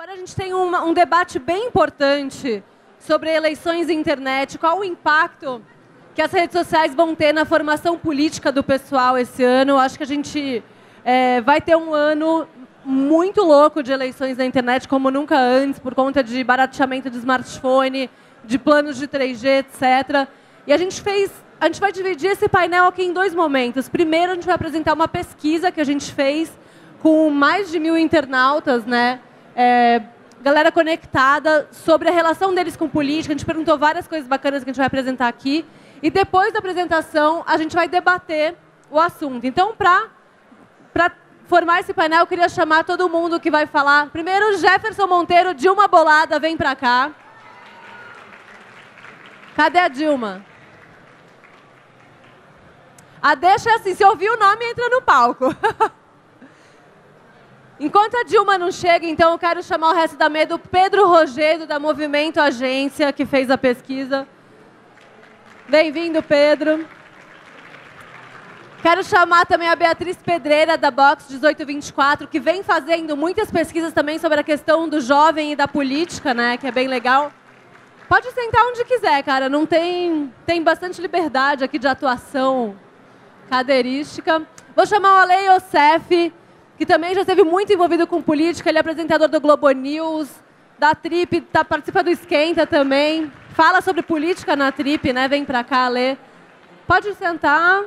Agora a gente tem um debate bem importante sobre eleições e internet, qual o impacto que as redes sociais vão ter na formação política do pessoal esse ano. Eu acho que a gente vai ter um ano muito louco de eleições na internet, como nunca antes, por conta de barateamento de smartphone, de planos de 3G, etc. E a gente vai dividir esse painel aqui em dois momentos. Primeiro, a gente vai apresentar uma pesquisa que a gente fez com mais de 1.000 internautas, né? Galera conectada, sobre a relação deles com política. A gente perguntou várias coisas bacanas que a gente vai apresentar aqui. E depois da apresentação, a gente vai debater o assunto. Então, para formar esse painel, eu queria chamar todo mundo que vai falar. Primeiro, Jefferson Monteiro, Dilma Bolada, vem para cá. Cadê a Dilma? A deixa é assim, se ouvir o nome, entra no palco. Enquanto a Dilma não chega, então eu quero chamar o resto da mesa, o Pedro Rogério, da Movimento Agência, que fez a pesquisa. Bem-vindo, Pedro. Quero chamar também a Beatriz Pedreira, da Box 1824, que vem fazendo muitas pesquisas também sobre a questão do jovem e da política, né, que é bem legal. Pode sentar onde quiser, cara, não tem bastante liberdade aqui de atuação cadeirística. Vou chamar o Ale Youssef, que também já esteve muito envolvido com política, ele é apresentador do Globo News, da Trip, participa do Esquenta também, fala sobre política na Trip, né? Vem pra cá, Lê. Pode sentar,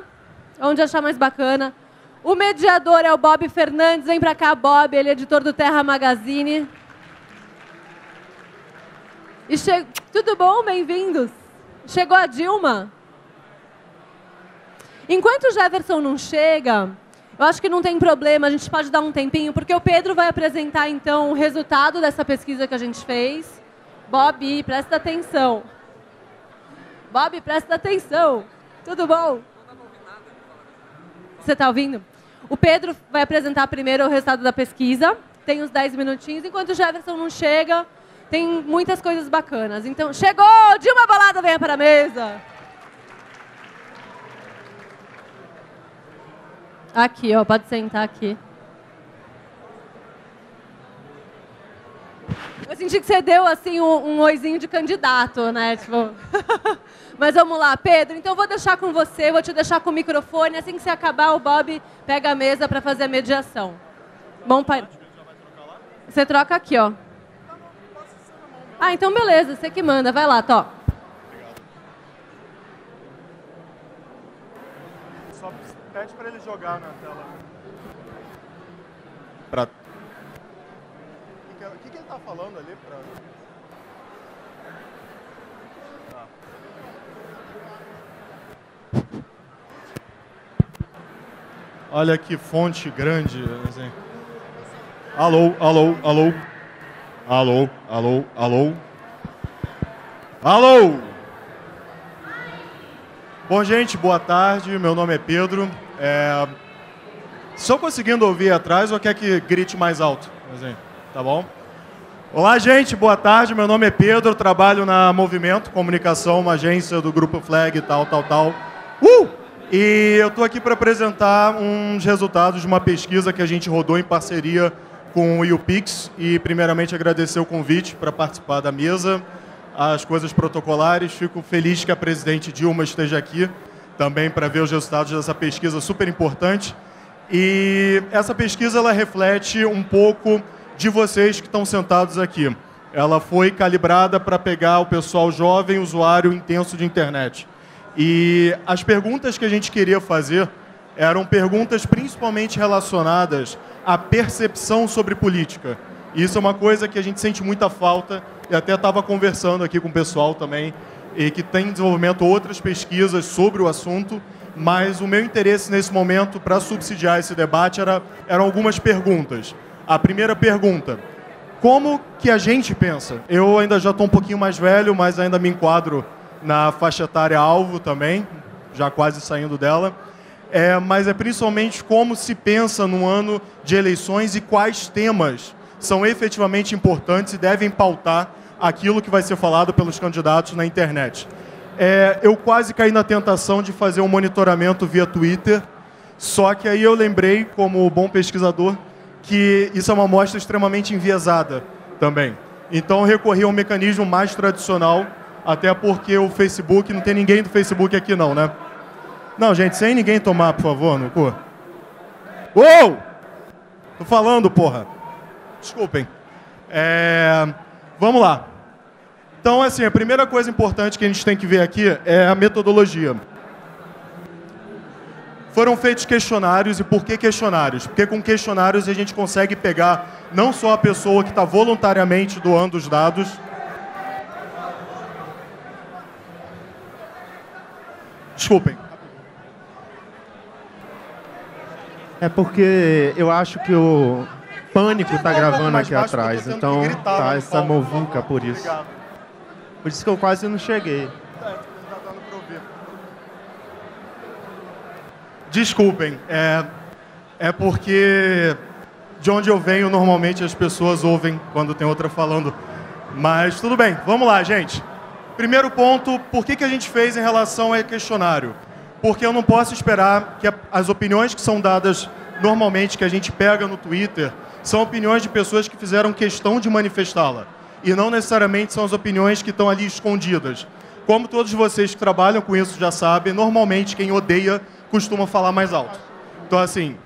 onde achar mais bacana. O mediador é o Bob Fernandes, vem pra cá, Bob, ele é editor do Terra Magazine. Tudo bom? Bem-vindos. Chegou a Dilma? Enquanto o Jefferson não chega, eu acho que não tem problema, a gente pode dar um tempinho, porque o Pedro vai apresentar, então, o resultado dessa pesquisa que a gente fez. Bob, presta atenção. Bob, presta atenção. Tudo bom? Você está ouvindo? O Pedro vai apresentar primeiro o resultado da pesquisa. Tem uns 10 minutinhos. Enquanto o Jefferson não chega, tem muitas coisas bacanas. Então, chegou! Dilma Bolada, venha para a mesa. Aqui, ó, pode sentar aqui. Eu senti que você deu, assim, um oizinho de candidato, né? Tipo... Mas vamos lá, Pedro. Então, eu vou deixar com você, vou te deixar com o microfone. Assim que você acabar, o Bob pega a mesa para fazer a mediação. Bom, pai. Você troca aqui, ó. Ah, então beleza, você que manda. Vai lá, Tó. Pede para ele jogar na tela. O que ele está falando ali? Olha que fonte grande. Assim. Alô, alô, alô. Alô, alô, alô. Alô! Bom, gente, boa tarde. Meu nome é Pedro. Estou conseguindo ouvir atrás ou quer que grite mais alto? Assim, tá bom? Olá, gente. Boa tarde. Meu nome é Pedro. Trabalho na Movimento Comunicação, uma agência do Grupo Flag, tal. E eu estou aqui para apresentar uns resultados de uma pesquisa que a gente rodou em parceria com o YouPix. E, primeiramente, agradecer o convite para participar da mesa. As coisas protocolares. Fico feliz que a presidente Dilma esteja aqui também para ver os resultados dessa pesquisa super importante. E essa pesquisa ela reflete um pouco de vocês que estão sentados aqui. Ela foi calibrada para pegar o pessoal jovem, usuário intenso de internet. E as perguntas que a gente queria fazer eram perguntas principalmente relacionadas à percepção sobre política. E isso é uma coisa que a gente sente muita falta, e até estava conversando aqui com o pessoal também, e que tem em desenvolvimento outras pesquisas sobre o assunto, mas o meu interesse nesse momento para subsidiar esse debate eram algumas perguntas. A primeira pergunta, como que a gente pensa? Eu ainda já estou um pouquinho mais velho, mas ainda me enquadro na faixa etária alvo também, já quase saindo dela, mas é principalmente como se pensa num ano de eleições e quais temas são efetivamente importantes e devem pautar aquilo que vai ser falado pelos candidatos na internet. Eu quase caí na tentação de fazer um monitoramento via Twitter, só que aí eu lembrei, como bom pesquisador, que isso é uma amostra extremamente enviesada. também. Então, eu recorri a um mecanismo mais tradicional, até porque o Facebook, não tem ninguém do Facebook aqui não, né? Não, gente, sem ninguém tomar, por favor, no cu. Uou! Tô falando, porra. Desculpem. Vamos lá. Então, assim, a primeira coisa importante que a gente tem que ver aqui é a metodologia. Foram feitos questionários, e por que questionários? Porque com questionários a gente consegue pegar não só a pessoa que está voluntariamente doando os dados. Desculpem. É porque eu acho que o Pânico está gravando aqui atrás, então tá essa movuca por isso. Por isso que eu quase não cheguei. Desculpem, é porque de onde eu venho, normalmente as pessoas ouvem quando tem outra falando. Mas tudo bem, vamos lá, gente. Primeiro ponto, por que a gente fez em relação ao questionário? Porque eu não posso esperar que as opiniões que são dadas normalmente, que a gente pega no Twitter, são opiniões de pessoas que fizeram questão de manifestá-la. E não necessariamente são as opiniões que estão ali escondidas. Como todos vocês que trabalham com isso já sabem, normalmente quem odeia costuma falar mais alto. Então, assim,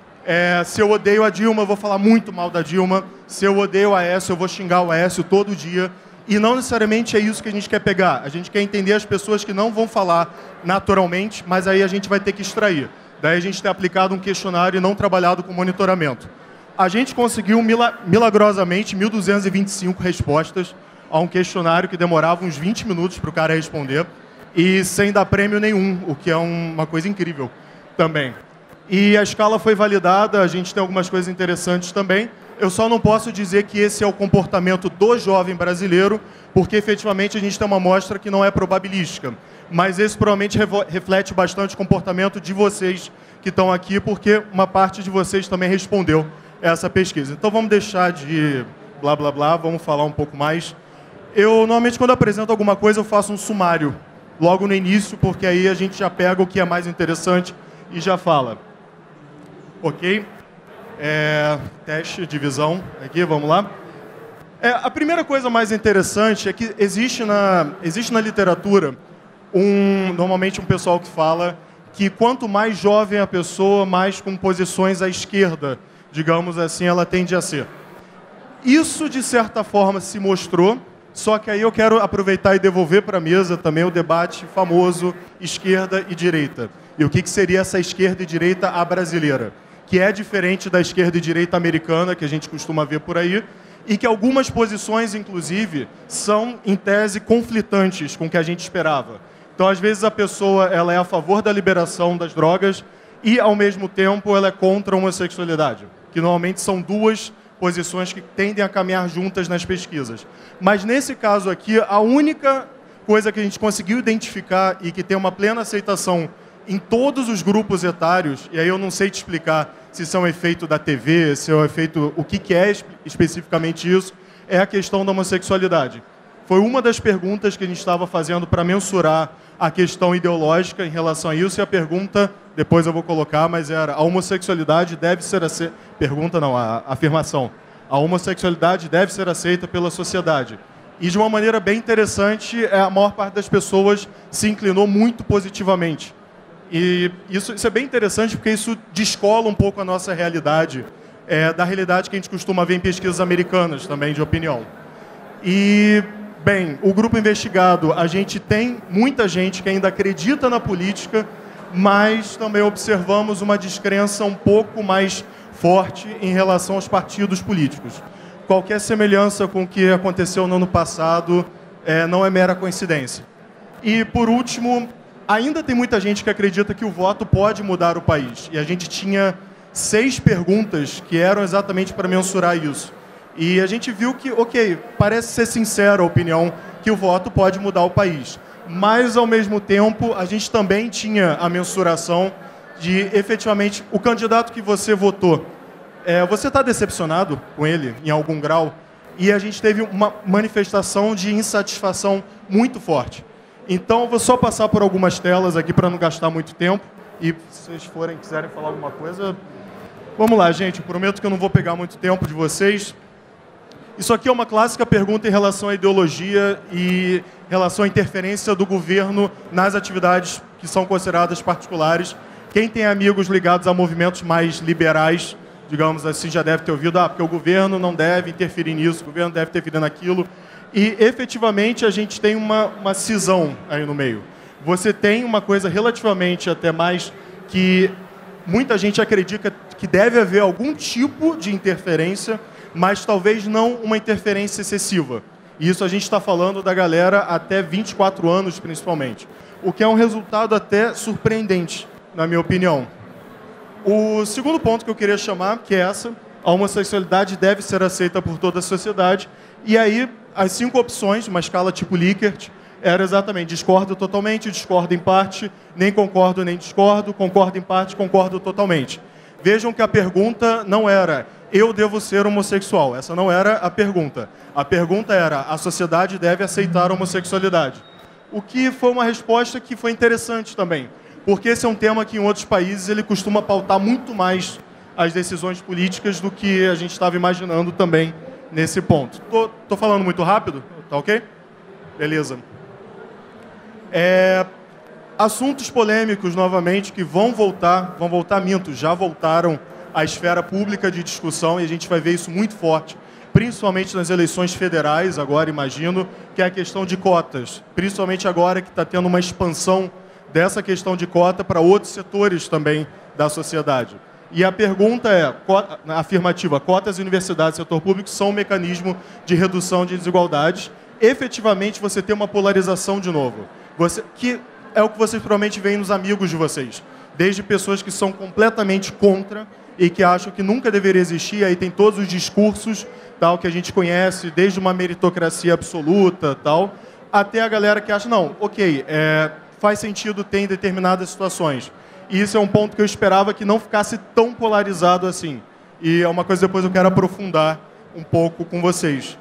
se eu odeio a Dilma, eu vou falar muito mal da Dilma. Se eu odeio o Aécio, eu vou xingar o Aécio todo dia. E não necessariamente é isso que a gente quer pegar. A gente quer entender as pessoas que não vão falar naturalmente, mas aí a gente vai ter que extrair. Daí a gente tem aplicado um questionário e não trabalhado com monitoramento. A gente conseguiu milagrosamente 1.225 respostas a um questionário que demorava uns 20 minutos para o cara responder e sem dar prêmio nenhum, o que é uma coisa incrível também. E a escala foi validada, a gente tem algumas coisas interessantes também. Eu só não posso dizer que esse é o comportamento do jovem brasileiro, porque efetivamente a gente tem uma amostra que não é probabilística. Mas esse provavelmente reflete bastante o comportamento de vocês que estão aqui, porque uma parte de vocês também respondeu essa pesquisa. Então vamos deixar de blá blá blá, vamos falar um pouco mais. Eu normalmente quando apresento alguma coisa eu faço um sumário logo no início, porque aí a gente já pega o que é mais interessante e já fala. Ok? Teste de visão aqui, vamos lá. A primeira coisa mais interessante é que existe na literatura normalmente um pessoal que fala que quanto mais jovem a pessoa, mais com posições à esquerda, digamos assim, ela tende a ser. Isso, de certa forma, se mostrou, só que aí eu quero aproveitar e devolver para a mesa também o debate famoso esquerda e direita. E o que seria essa esquerda e direita à brasileira? Que é diferente da esquerda e direita americana, que a gente costuma ver por aí, e que algumas posições, inclusive, são, em tese, conflitantes com o que a gente esperava. Então, às vezes, a pessoa ela é a favor da liberação das drogas e, ao mesmo tempo, ela é contra a homossexualidade, que normalmente são duas posições que tendem a caminhar juntas nas pesquisas. Mas, nesse caso aqui, a única coisa que a gente conseguiu identificar e que tem uma plena aceitação em todos os grupos etários, e aí eu não sei te explicar se isso é um efeito da TV, se é um efeito, o que é especificamente isso, é a questão da homossexualidade. Foi uma das perguntas que a gente estava fazendo para mensurar a questão ideológica em relação a isso, e a pergunta, depois eu vou colocar, mas era: a homossexualidade deve ser aceita... Pergunta não, a afirmação. A homossexualidade deve ser aceita pela sociedade. E de uma maneira bem interessante, a maior parte das pessoas se inclinou muito positivamente. E isso é bem interessante porque isso descola um pouco a nossa realidade, da realidade que a gente costuma ver em pesquisas americanas também, de opinião. E, bem, o grupo investigado, a gente tem muita gente que ainda acredita na política, mas também observamos uma descrença um pouco mais forte em relação aos partidos políticos. Qualquer semelhança com o que aconteceu no ano passado não é mera coincidência. E, por último, ainda tem muita gente que acredita que o voto pode mudar o país. E a gente tinha 6 perguntas que eram exatamente para mensurar isso. E a gente viu que, ok, parece ser sincera a opinião que o voto pode mudar o país. Mas, ao mesmo tempo, a gente também tinha a mensuração de, efetivamente, o candidato que você votou. Você está decepcionado com ele, em algum grau? E a gente teve uma manifestação de insatisfação muito forte. Então, eu vou só passar por algumas telas aqui para não gastar muito tempo. E se vocês quiserem falar alguma coisa... Vamos lá, gente. Eu prometo que eu não vou pegar muito tempo de vocês. Isso aqui é uma clássica pergunta em relação à ideologia e em relação à interferência do governo nas atividades que são consideradas particulares. Quem tem amigos ligados a movimentos mais liberais, digamos assim, já deve ter ouvido, porque o governo não deve interferir nisso, o governo deve interferir naquilo. E, efetivamente, a gente tem uma cisão aí no meio. Você tem uma coisa relativamente até mais que muita gente acredita que deve haver algum tipo de interferência, mas talvez não uma interferência excessiva. E isso a gente está falando da galera até 24 anos, principalmente. O que é um resultado até surpreendente, na minha opinião. O segundo ponto que eu queria chamar, que é essa, a homossexualidade deve ser aceita por toda a sociedade. E aí, as 5 opções, uma escala tipo Likert, era exatamente discordo totalmente, discordo em parte, nem concordo nem discordo, concordo em parte, concordo totalmente. Vejam que a pergunta não era eu devo ser homossexual. Essa não era a pergunta. A pergunta era a sociedade deve aceitar a homossexualidade. O que foi uma resposta que foi interessante também, porque esse é um tema que em outros países ele costuma pautar muito mais as decisões políticas do que a gente estava imaginando também nesse ponto. Tô falando muito rápido? Tá ok? Beleza. Assuntos polêmicos, novamente, que vão voltar, já voltaram à esfera pública de discussão, e a gente vai ver isso muito forte, principalmente nas eleições federais, agora, imagino, que é a questão de cotas. Principalmente agora que está tendo uma expansão dessa questão de cota para outros setores também da sociedade. E a pergunta é, afirmativa, cotas e universidades do setor público são um mecanismo de redução de desigualdades. Efetivamente, você tem uma polarização de novo. Que é o que vocês provavelmente veem nos amigos de vocês. Desde pessoas que são completamente contra e que acham que nunca deveria existir, aí tem todos os discursos tal, que a gente conhece, desde uma meritocracia absoluta, tal, até a galera que acha, não, ok, faz sentido ter em determinadas situações. E isso é um ponto que eu esperava que não ficasse tão polarizado assim. E é uma coisa que depois eu quero aprofundar um pouco com vocês.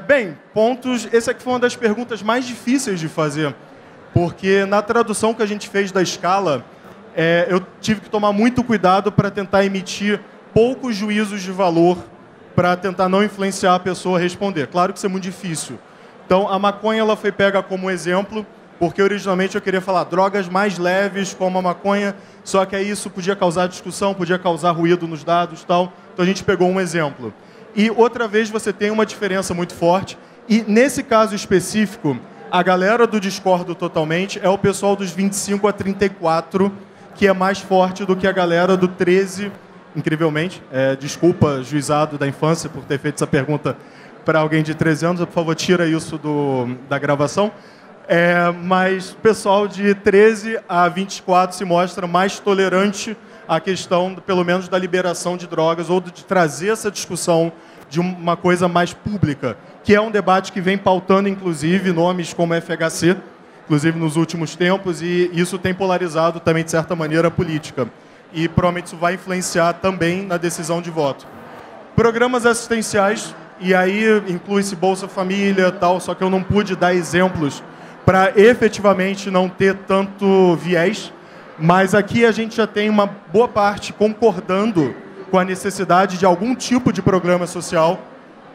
Bem, pontos... Essa aqui foi uma das perguntas mais difíceis de fazer, porque na tradução que a gente fez da escala, eu tive que tomar muito cuidado para tentar emitir poucos juízos de valor para tentar não influenciar a pessoa a responder. Claro que isso é muito difícil. Então, a maconha ela foi pega como exemplo, porque originalmente eu queria falar drogas mais leves, como a maconha, só que aí isso podia causar discussão, podia causar ruído nos dados e tal. Então a gente pegou um exemplo. E outra vez você tem uma diferença muito forte, e nesse caso específico, a galera do discordo totalmente é o pessoal dos 25 a 34, que é mais forte do que a galera do 13, incrivelmente. Desculpa, juizado da infância, por ter feito essa pergunta para alguém de 13 anos. Por favor, tira isso da gravação. Mas o pessoal de 13 a 24 se mostra mais tolerante à questão, pelo menos, da liberação de drogas ou de trazer essa discussão de uma coisa mais pública, que é um debate que vem pautando, inclusive, nomes como FHC, inclusive nos últimos tempos, e isso tem polarizado também, de certa maneira, a política. E provavelmente isso vai influenciar também na decisão de voto. Programas assistenciais, e aí inclui-se Bolsa Família e tal, só que eu não pude dar exemplos para efetivamente não ter tanto viés, mas aqui a gente já tem uma boa parte concordando com a necessidade de algum tipo de programa social,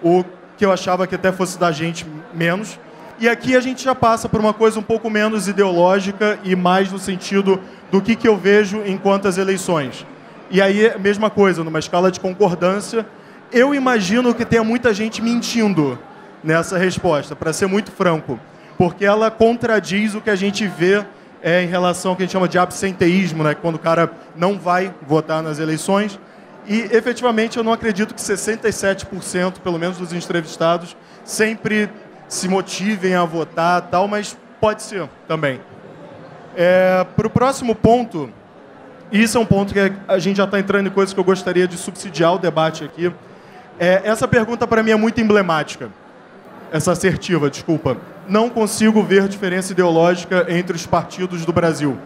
o que eu achava que até fosse da gente menos. E aqui a gente já passa por uma coisa um pouco menos ideológica e mais no sentido do que eu vejo enquanto as eleições. E aí, mesma coisa, numa escala de concordância, eu imagino que tenha muita gente mentindo nessa resposta, para ser muito franco, porque ela contradiz o que a gente vê em relação ao que a gente chama de absenteísmo, né? Quando o cara não vai votar nas eleições. E, efetivamente, eu não acredito que 67%, pelo menos dos entrevistados, sempre se motivem a votar, tal, mas pode ser também. Para o próximo ponto, isso é um ponto que a gente já está entrando em coisas que eu gostaria de subsidiar o debate aqui. Essa pergunta, para mim, é muito emblemática. Essa assertiva, desculpa. Não consigo ver diferença ideológica entre os partidos do Brasil,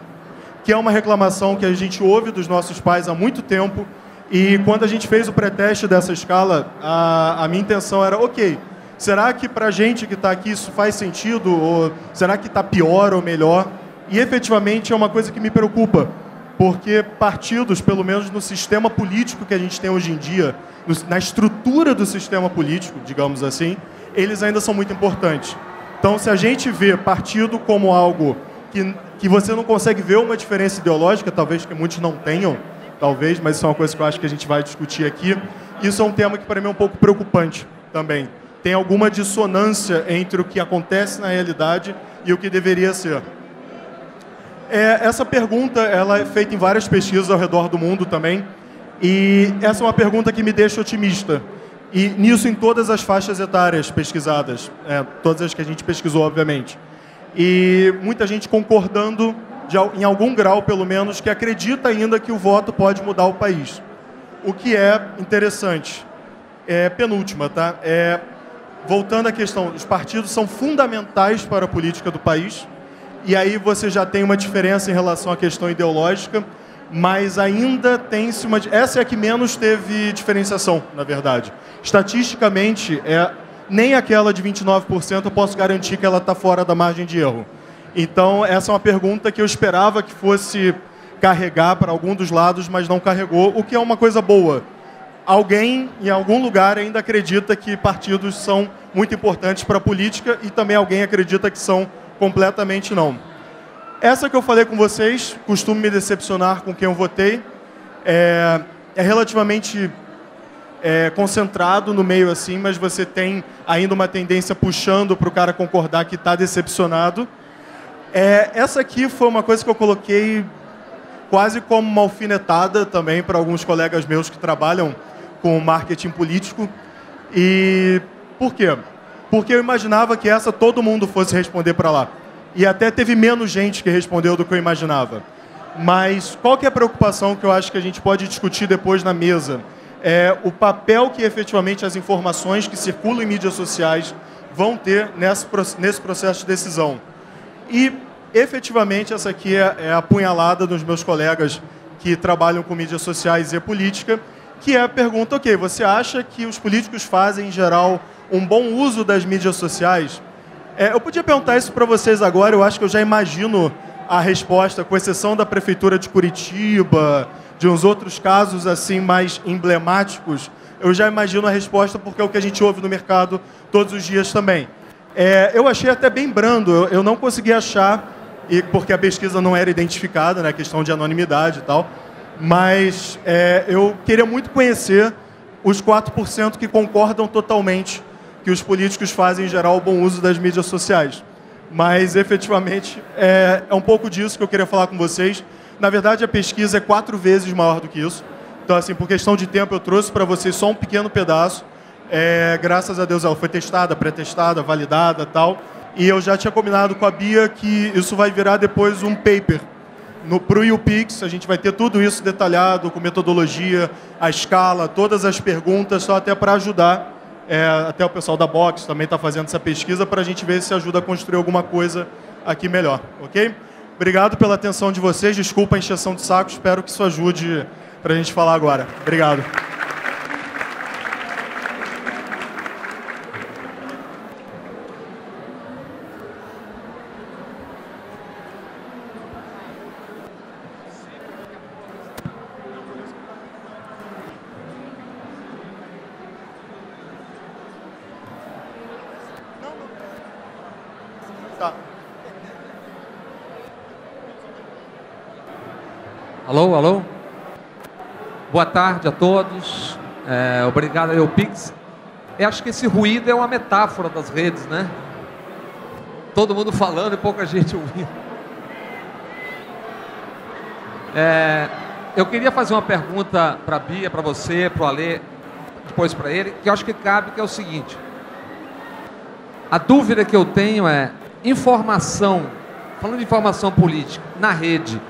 que é uma reclamação que a gente ouve dos nossos pais há muito tempo, e quando a gente fez o pré-teste dessa escala, a minha intenção era, ok, será que para a gente que está aqui isso faz sentido, ou será que está pior ou melhor? E efetivamente é uma coisa que me preocupa, porque partidos, pelo menos no sistema político que a gente tem hoje em dia, na estrutura do sistema político, digamos assim, eles ainda são muito importantes. Então, se a gente vê partido como algo que você não consegue ver uma diferença ideológica, talvez que muitos não tenham, talvez, mas isso é uma coisa que eu acho que a gente vai discutir aqui, isso é um tema que para mim é um pouco preocupante também. Tem alguma dissonância entre o que acontece na realidade e o que deveria ser. Essa pergunta ela é feita em várias pesquisas ao redor do mundo também, e essa é uma pergunta que me deixa otimista. E nisso em todas as faixas etárias pesquisadas, todas as que a gente pesquisou, obviamente. E muita gente concordando, em algum grau pelo menos, que acredita ainda que o voto pode mudar o país. O que é interessante. Penúltima, tá? Voltando à questão, os partidos são fundamentais para a política do país, e aí você já tem uma diferença em relação à questão ideológica, mas ainda tem-se uma... Essa é a que menos teve diferenciação, na verdade. Estatisticamente, nem aquela de 29% eu posso garantir que ela está fora da margem de erro. Então, essa é uma pergunta que eu esperava que fosse carregar para algum dos lados, mas não carregou, o que é uma coisa boa. Alguém, em algum lugar, ainda acredita que partidos são muito importantes para a política e também alguém acredita que são completamente não. Essa que eu falei com vocês, costumo me decepcionar com quem eu votei, é relativamente concentrado no meio assim, mas você tem ainda uma tendência puxando para o cara concordar que está decepcionado. Essa aqui foi uma coisa que eu coloquei quase como uma alfinetada também para alguns colegas meus que trabalham com marketing político. E por quê? Porque eu imaginava que essa todo mundo fosse responder para lá. E até teve menos gente que respondeu do que eu imaginava. Mas qual que é a preocupação que eu acho que a gente pode discutir depois na mesa? É o papel que efetivamente as informações que circulam em mídias sociais vão ter nesse processo de decisão. E, efetivamente, essa aqui é a apunhalada dos meus colegas que trabalham com mídias sociais e política, que é a pergunta, ok, você acha que os políticos fazem, em geral, um bom uso das mídias sociais? Eu podia perguntar isso para vocês agora, eu acho que eu já imagino a resposta, com exceção da Prefeitura de Curitiba, de uns outros casos assim mais emblemáticos, eu já imagino a resposta porque é o que a gente ouve no mercado todos os dias também. Eu achei até bem brando, eu não consegui achar, porque a pesquisa não era identificada, né, questão de anonimidade e tal, mas eu queria muito conhecer os 4% que concordam totalmente que os políticos fazem, em geral, o bom uso das mídias sociais. Mas, efetivamente, é um pouco disso que eu queria falar com vocês. Na verdade, a pesquisa é 4 vezes maior do que isso. Então, assim, por questão de tempo, eu trouxe para vocês só um pequeno pedaço. Graças a Deus, ela foi testada, pré-testada, validada e tal. E eu já tinha combinado com a Bia que isso vai virar depois um paper. Para o YouPix, a gente vai ter tudo isso detalhado, com metodologia, a escala, todas as perguntas, só até para ajudar. Até o pessoal da Box também está fazendo essa pesquisa para a gente ver se ajuda a construir alguma coisa aqui melhor, ok? Obrigado pela atenção de vocês, desculpa a encheção de saco, espero que isso ajude para a gente falar agora. Obrigado. Alô, alô? Boa tarde a todos. Obrigado ao YouPix. Eu acho que esse ruído é uma metáfora das redes, né? Todo mundo falando e pouca gente ouvindo. Eu queria fazer uma pergunta para a Bia, para você, para o Alê, depois para ele, que eu acho que cabe, que é o seguinte. A dúvida que eu tenho é, informação, falando de informação política, na rede,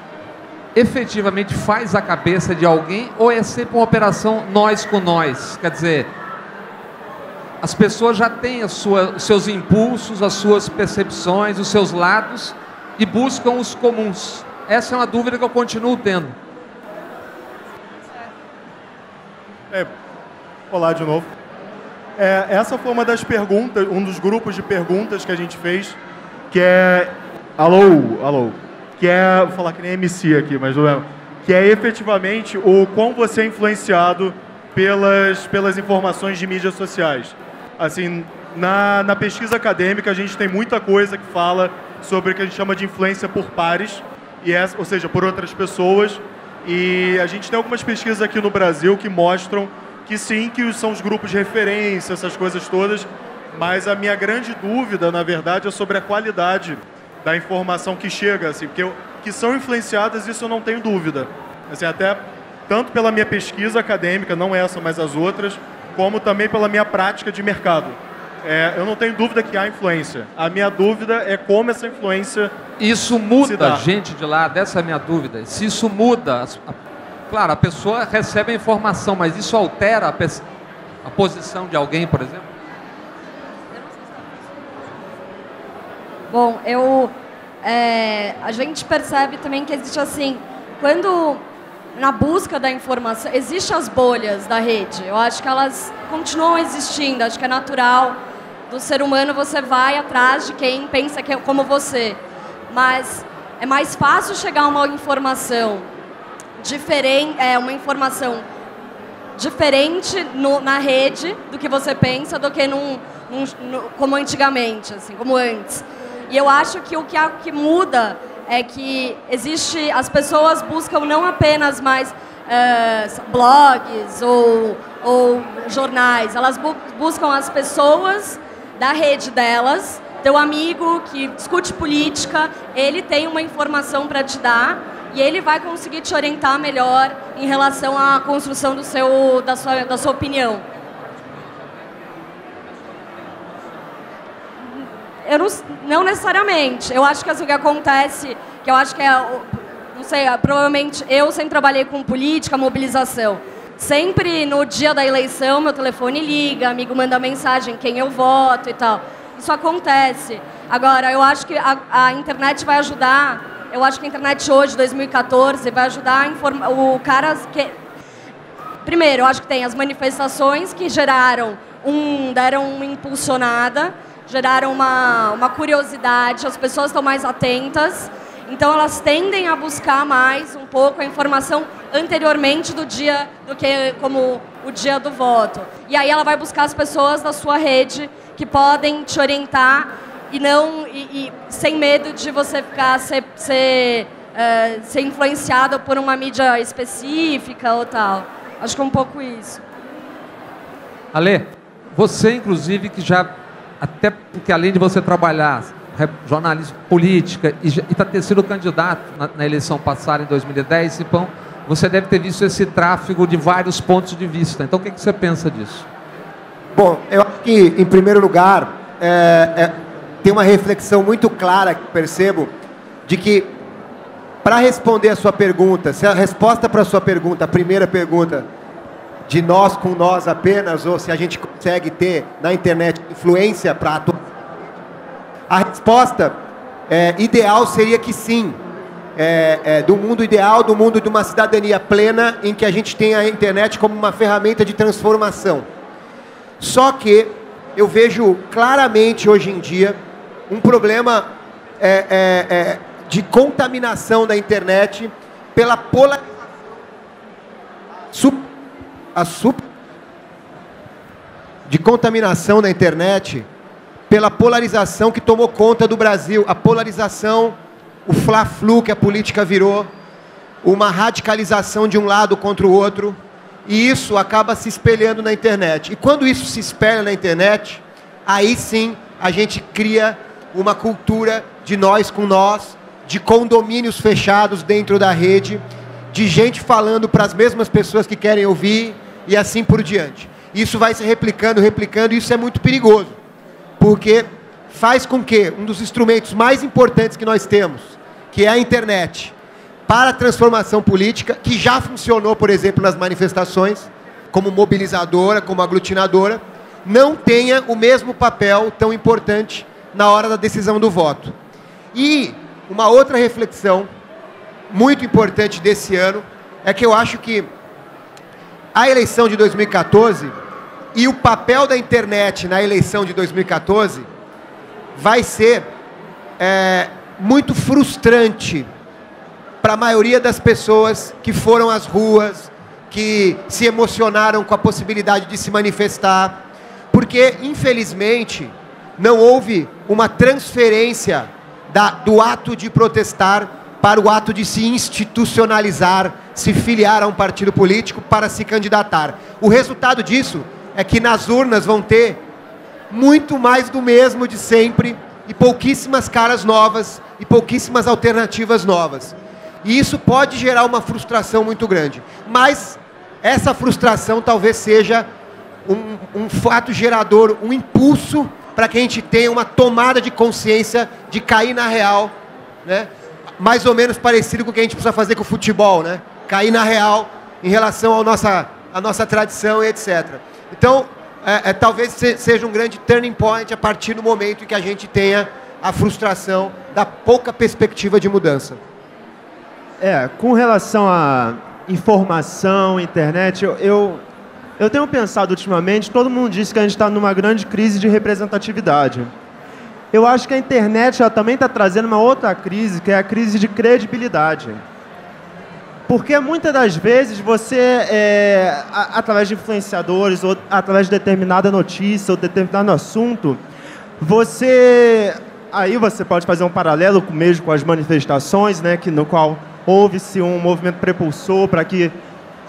efetivamente faz a cabeça de alguém ou é sempre uma operação nós com nós? Quer dizer, as pessoas já têm os seus impulsos, as suas percepções, os seus lados e buscam os comuns. Essa é uma dúvida que eu continuo tendo. Olá de novo. Essa foi uma das perguntas, um dos grupos de perguntas que a gente fez, que é... Alô? Que vou falar que nem MC aqui, mas não é... que é efetivamente o quão você é influenciado pelas informações de mídias sociais. Assim, na pesquisa acadêmica, a gente tem muita coisa que fala sobre o que a gente chama de influência por pares, ou seja, por outras pessoas. E a gente tem algumas pesquisas aqui no Brasil que mostram que sim, que são os grupos de referência, essas coisas todas, mas a minha grande dúvida, na verdade, é sobre a qualidade da informação que chega, assim, porque que são influenciadas, isso eu não tenho dúvida. Assim, até tanto pela minha pesquisa acadêmica, não essa, mas as outras, como também pela minha prática de mercado. Eu não tenho dúvida que há influência. A minha dúvida é como essa influência isso muda a gente de lá, dessa é a minha dúvida. Se isso muda, claro, a pessoa recebe a informação, mas isso altera a posição de alguém, por exemplo? Bom, a gente percebe também que existe assim, quando na busca da informação, existem as bolhas da rede. Eu acho que elas continuam existindo, acho que é natural do ser humano, você vai atrás de quem pensa que é como você. Mas é mais fácil chegar a uma informação diferente, na rede do que você pensa, do que como antigamente, assim, como antes. E eu acho que o que muda é que as pessoas buscam não apenas mais blogs ou jornais, elas buscam as pessoas da rede delas. Teu amigo que discute política, ele tem uma informação para te dar e ele vai conseguir te orientar melhor em relação à construção da sua opinião. Não necessariamente. Eu acho que assim, o que acontece, que eu acho que não sei, provavelmente eu sempre trabalhei com política, mobilização. Sempre no dia da eleição, meu telefone liga, amigo manda mensagem, quem eu voto e tal. Isso acontece. Agora, eu acho que a internet vai ajudar, eu acho que a internet hoje, 2014, vai ajudar a informar o cara que... Primeiro, eu acho que tem as manifestações que deram uma impulsionada, geraram uma curiosidade, as pessoas estão mais atentas, então elas tendem a buscar mais um pouco a informação anteriormente do dia, do que como o dia do voto. E aí ela vai buscar as pessoas da sua rede que podem te orientar e sem medo de você ser influenciado por uma mídia específica ou tal. Acho que é um pouco isso. Ale, você inclusive que já, até porque além de você trabalhar jornalismo, política e ter sido candidato na eleição passada em 2010, então você deve ter visto esse tráfego de vários pontos de vista. Então o que você pensa disso? Bom, eu acho que, em primeiro lugar, tem uma reflexão muito clara que percebo de que, para responder a sua pergunta, se a resposta para a sua pergunta, a primeira pergunta, de nós com nós apenas, ou se a gente consegue ter na internet influência para atuar, a resposta ideal seria que sim. Do mundo ideal, do mundo de uma cidadania plena, em que a gente tem a internet como uma ferramenta de transformação. Só que eu vejo claramente hoje em dia um problema de contaminação da internet pela contaminação da internet pela polarização que tomou conta do Brasil. A polarização, o fla-flu que a política virou, uma radicalização de um lado contra o outro. E isso acaba se espelhando na internet. E quando isso se espelha na internet, aí sim a gente cria uma cultura de nós com nós, de condomínios fechados dentro da rede, de gente falando para as mesmas pessoas que querem ouvir e assim por diante. Isso vai se replicando, e isso é muito perigoso, porque faz com que um dos instrumentos mais importantes que nós temos, que é a internet, para a transformação política, que já funcionou, por exemplo, nas manifestações, como mobilizadora, como aglutinadora, não tenha o mesmo papel tão importante na hora da decisão do voto. E uma outra reflexão muito importante desse ano é que eu acho que a eleição de 2014 e o papel da internet na eleição de 2014 vai ser muito frustrante para a maioria das pessoas que foram às ruas, que se emocionaram com a possibilidade de se manifestar, porque, infelizmente, não houve uma transferência do ato de protestar para o ato de se institucionalizar, se filiar a um partido político para se candidatar. O resultado disso é que nas urnas vão ter muito mais do mesmo de sempre e pouquíssimas caras novas e pouquíssimas alternativas novas. E isso pode gerar uma frustração muito grande. Mas essa frustração talvez seja um fato gerador, um impulso para que a gente tenha uma tomada de consciência de cair na real, né? Mais ou menos parecido com o que a gente precisa fazer com o futebol, né? Cair na real em relação à nossa tradição e etc. Então, talvez seja um grande turning point a partir do momento em que a gente tenha a frustração da pouca perspectiva de mudança. Com relação à informação, internet, eu tenho pensado ultimamente, todo mundo diz que a gente está numa grande crise de representatividade. Eu acho que a internet ela também está trazendo uma outra crise, que é a crise de credibilidade. Porque muitas das vezes você, através de influenciadores, ou através de determinada notícia, ou determinado assunto, aí você pode fazer um paralelo mesmo com as manifestações, né, no qual houve-se um movimento prepulsor para que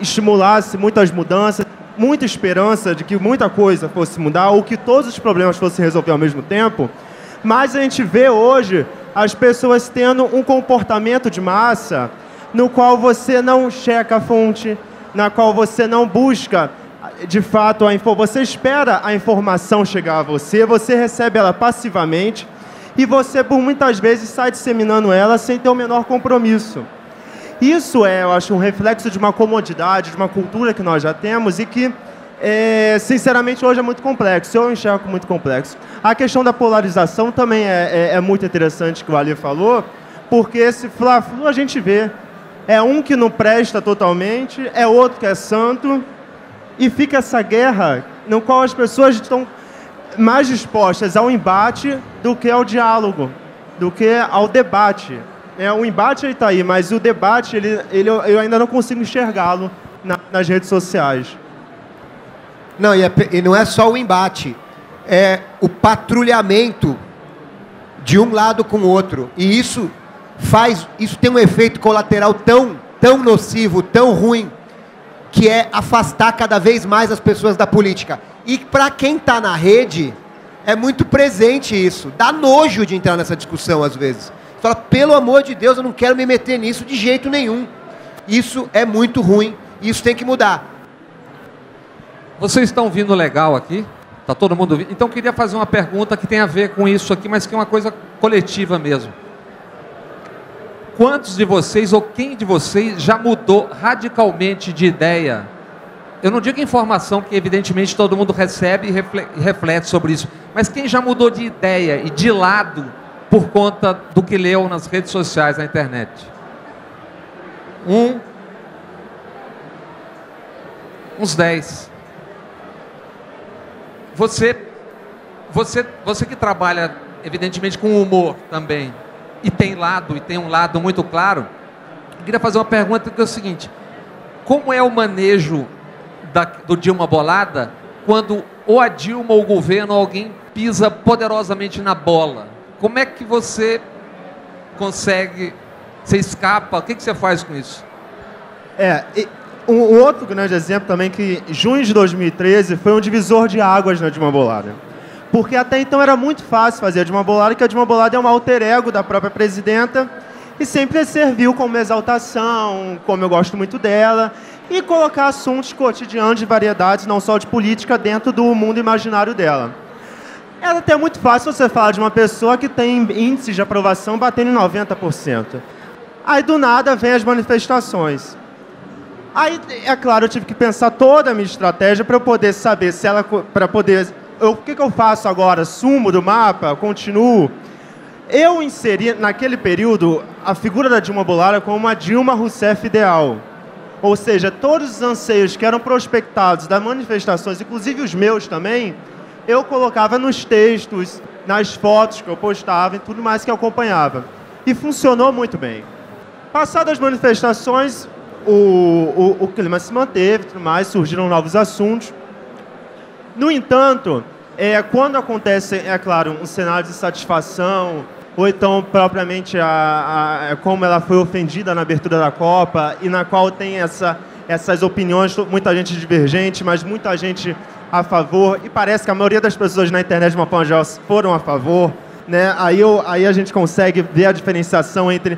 estimulasse muitas mudanças, muita esperança de que muita coisa fosse mudar, ou que todos os problemas fossem resolver ao mesmo tempo. Mas a gente vê hoje as pessoas tendo um comportamento de massa no qual você não checa a fonte, na qual você não busca, de fato, você espera a informação chegar a você, você recebe ela passivamente e você, por muitas vezes, sai disseminando ela sem ter o menor compromisso. Isso eu acho, um reflexo de uma comodidade, de uma cultura que nós já temos e que, sinceramente, hoje é muito complexo. Eu enxergo muito complexo. A questão da polarização também é muito interessante que o Ali falou, porque esse fla-flu a gente vê. É um que não presta totalmente, é outro que é santo, e fica essa guerra no qual as pessoas estão mais dispostas ao embate do que ao diálogo, do que ao debate. O embate está aí, mas o debate eu ainda não consigo enxergá-lo nas redes sociais. Não, e não é só o embate, é o patrulhamento de um lado com o outro. E isso tem um efeito colateral tão nocivo, tão ruim, que é afastar cada vez mais as pessoas da política. E para quem está na rede, é muito presente isso. Dá nojo de entrar nessa discussão às vezes. Você fala, pelo amor de Deus, eu não quero me meter nisso de jeito nenhum. Isso é muito ruim, e isso tem que mudar. Vocês estão vindo legal aqui? Está todo mundo vindo? Então, eu queria fazer uma pergunta que tem a ver com isso aqui, mas que é uma coisa coletiva mesmo. Quantos de vocês, ou quem de vocês, já mudou radicalmente de ideia? Eu não digo informação, que evidentemente todo mundo recebe e reflete sobre isso, mas quem já mudou de ideia e de lado por conta do que leu nas redes sociais, na internet? Uns 10. Você que trabalha, evidentemente, com humor também, e tem um lado muito claro, eu queria fazer uma pergunta que é o seguinte: como é o manejo do Dilma Bolada quando ou a Dilma ou o governo, alguém pisa poderosamente na bola? Como é que você consegue, você escapa, o que você faz com isso? Um outro grande exemplo também, que junho de 2013 foi um divisor de águas na Dilma Bolada. Porque até então era muito fácil fazer a Dilma Bolada, porque a Dilma Bolada é um alter ego da própria presidenta e sempre serviu como exaltação, como eu gosto muito dela, e colocar assuntos cotidianos de variedades, não só de política, dentro do mundo imaginário dela. Era até muito fácil você falar de uma pessoa que tem índices de aprovação batendo em 90%. Aí, do nada, vem as manifestações. Aí, é claro, eu tive que pensar toda a minha estratégia para eu poder saber se ela... O que eu faço agora? Sumo do mapa? Continuo? Eu inseri, naquele período, a figura da Dilma Bolada como uma Dilma Rousseff ideal. Ou seja, todos os anseios que eram prospectados das manifestações, inclusive os meus também, eu colocava nos textos, nas fotos que eu postava e tudo mais que eu acompanhava. E funcionou muito bem. Passadas as manifestações, o clima se manteve, tudo mais, surgiram novos assuntos. No entanto, quando acontece, é claro, um cenário de satisfação, ou então propriamente como ela foi ofendida na abertura da Copa, e na qual tem essas opiniões, muita gente divergente, mas muita gente a favor, e parece que a maioria das pessoas na internet, de uma forma geral, foram a favor, né? Aí a gente consegue ver a diferenciação entre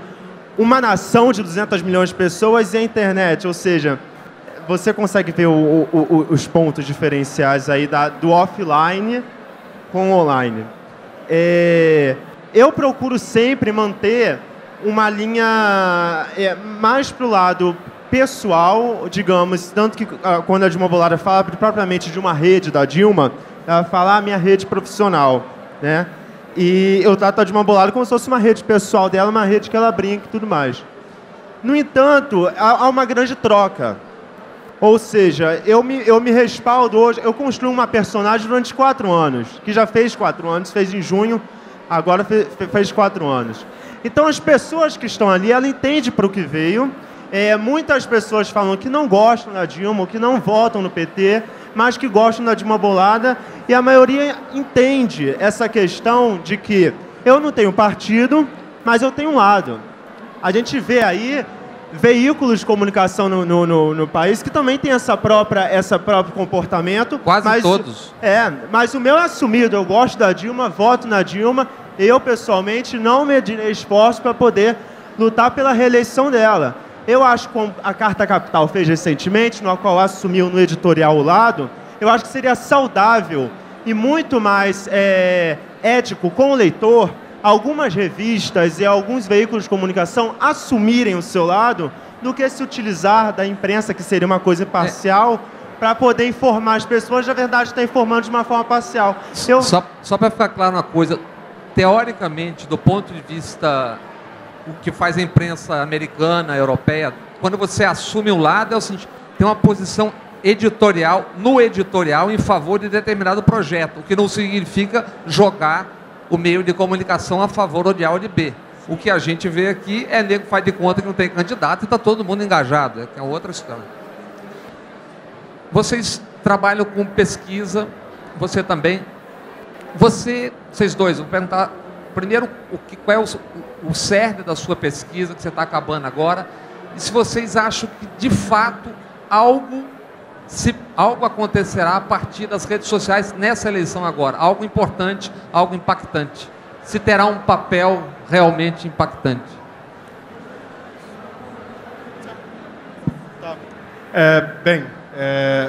uma nação de 200 milhões de pessoas e a internet, ou seja, você consegue ver os pontos diferenciais aí do offline com o online. Eu procuro sempre manter uma linha mais para o lado pessoal, digamos, tanto que quando a Dilma Bolada fala propriamente de uma rede da Dilma, ela fala a minha rede profissional, né? E eu trato a Dilma Bolada como se fosse uma rede pessoal dela, uma rede que ela brinca e tudo mais. No entanto, há uma grande troca. Ou seja, eu me respaldo hoje, eu construí uma personagem durante 4 anos, que já fez 4 anos, fez em junho, agora fez 4 anos. Então as pessoas que estão ali, ela entende para o que veio. Muitas pessoas falam que não gostam da Dilma, ou que não votam no PT, mas que gostam da Dilma Bolada, e a maioria entende essa questão de que eu não tenho partido, mas eu tenho um lado. A gente vê aí veículos de comunicação no país que também tem esse próprio comportamento. Quase todos. Mas o meu é assumido, eu gosto da Dilma, voto na Dilma, eu pessoalmente não medirei esforço para poder lutar pela reeleição dela. Eu acho que a Carta Capital fez recentemente, no qual assumiu no editorial o lado, eu acho que seria saudável e muito mais ético com o leitor, algumas revistas e alguns veículos de comunicação assumirem o seu lado do que se utilizar da imprensa, que seria uma coisa parcial, para poder informar as pessoas, na verdade está informando de uma forma parcial. Só para ficar claro uma coisa, teoricamente, do ponto de vista o que faz a imprensa americana, europeia, quando você assume um lado, é o seguinte, tem uma posição editorial, no editorial, em favor de determinado projeto, o que não significa jogar o meio de comunicação a favor ou de A ou de B. O que a gente vê aqui é nego que faz de conta que não tem candidato e está todo mundo engajado, é outra história. Vocês trabalham com pesquisa, você também. Vocês dois, vou perguntar primeiro qual é o cerne da sua pesquisa, que você está acabando agora, e se vocês acham que, de fato, algo acontecerá a partir das redes sociais nessa eleição agora, algo importante, algo impactante. Se terá um papel realmente impactante.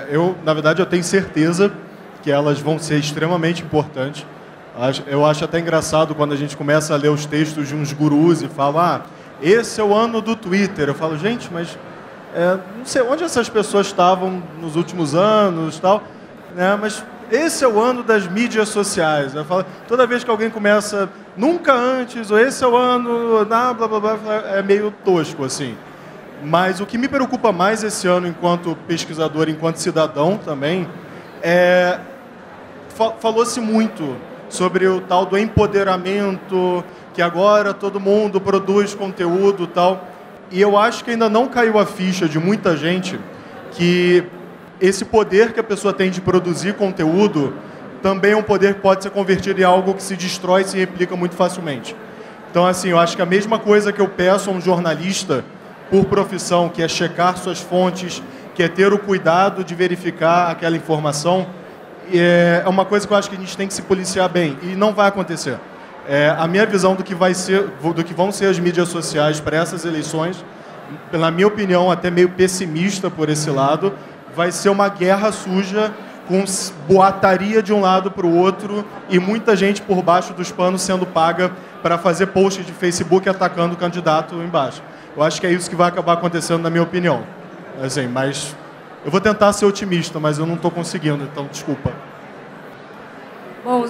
Eu, na verdade, eu tenho certeza que elas vão ser extremamente importantes. Eu acho até engraçado quando a gente começa a ler os textos de uns gurus e fala, esse é o ano do Twitter. Eu falo, gente, mas não sei onde essas pessoas estavam nos últimos anos, tal, né? Mas esse é o ano das mídias sociais. Eu falo, toda vez que alguém começa, nunca antes, ou esse é o ano, blá, blá, blá, é meio tosco, assim. Mas o que me preocupa mais esse ano, enquanto pesquisador, enquanto cidadão também, falou-se muito sobre o tal do empoderamento, que agora todo mundo produz conteúdo e tal. E eu acho que ainda não caiu a ficha de muita gente que esse poder que a pessoa tem de produzir conteúdo também é um poder que pode ser convertido em algo que se destrói e se replica muito facilmente. Então, assim, eu acho que a mesma coisa que eu peço a um jornalista por profissão, que é checar suas fontes, que é ter o cuidado de verificar aquela informação, é uma coisa que eu acho que a gente tem que se policiar bem, e não vai acontecer. A minha visão do que vão ser as mídias sociais para essas eleições, na minha opinião, até meio pessimista por esse lado, vai ser uma guerra suja, com boataria de um lado para o outro e muita gente por baixo dos panos sendo paga para fazer posts de Facebook atacando o candidato embaixo. Eu acho que é isso que vai acabar acontecendo, na minha opinião. Assim, mas eu vou tentar ser otimista, mas eu não estou conseguindo, então desculpa. Bom,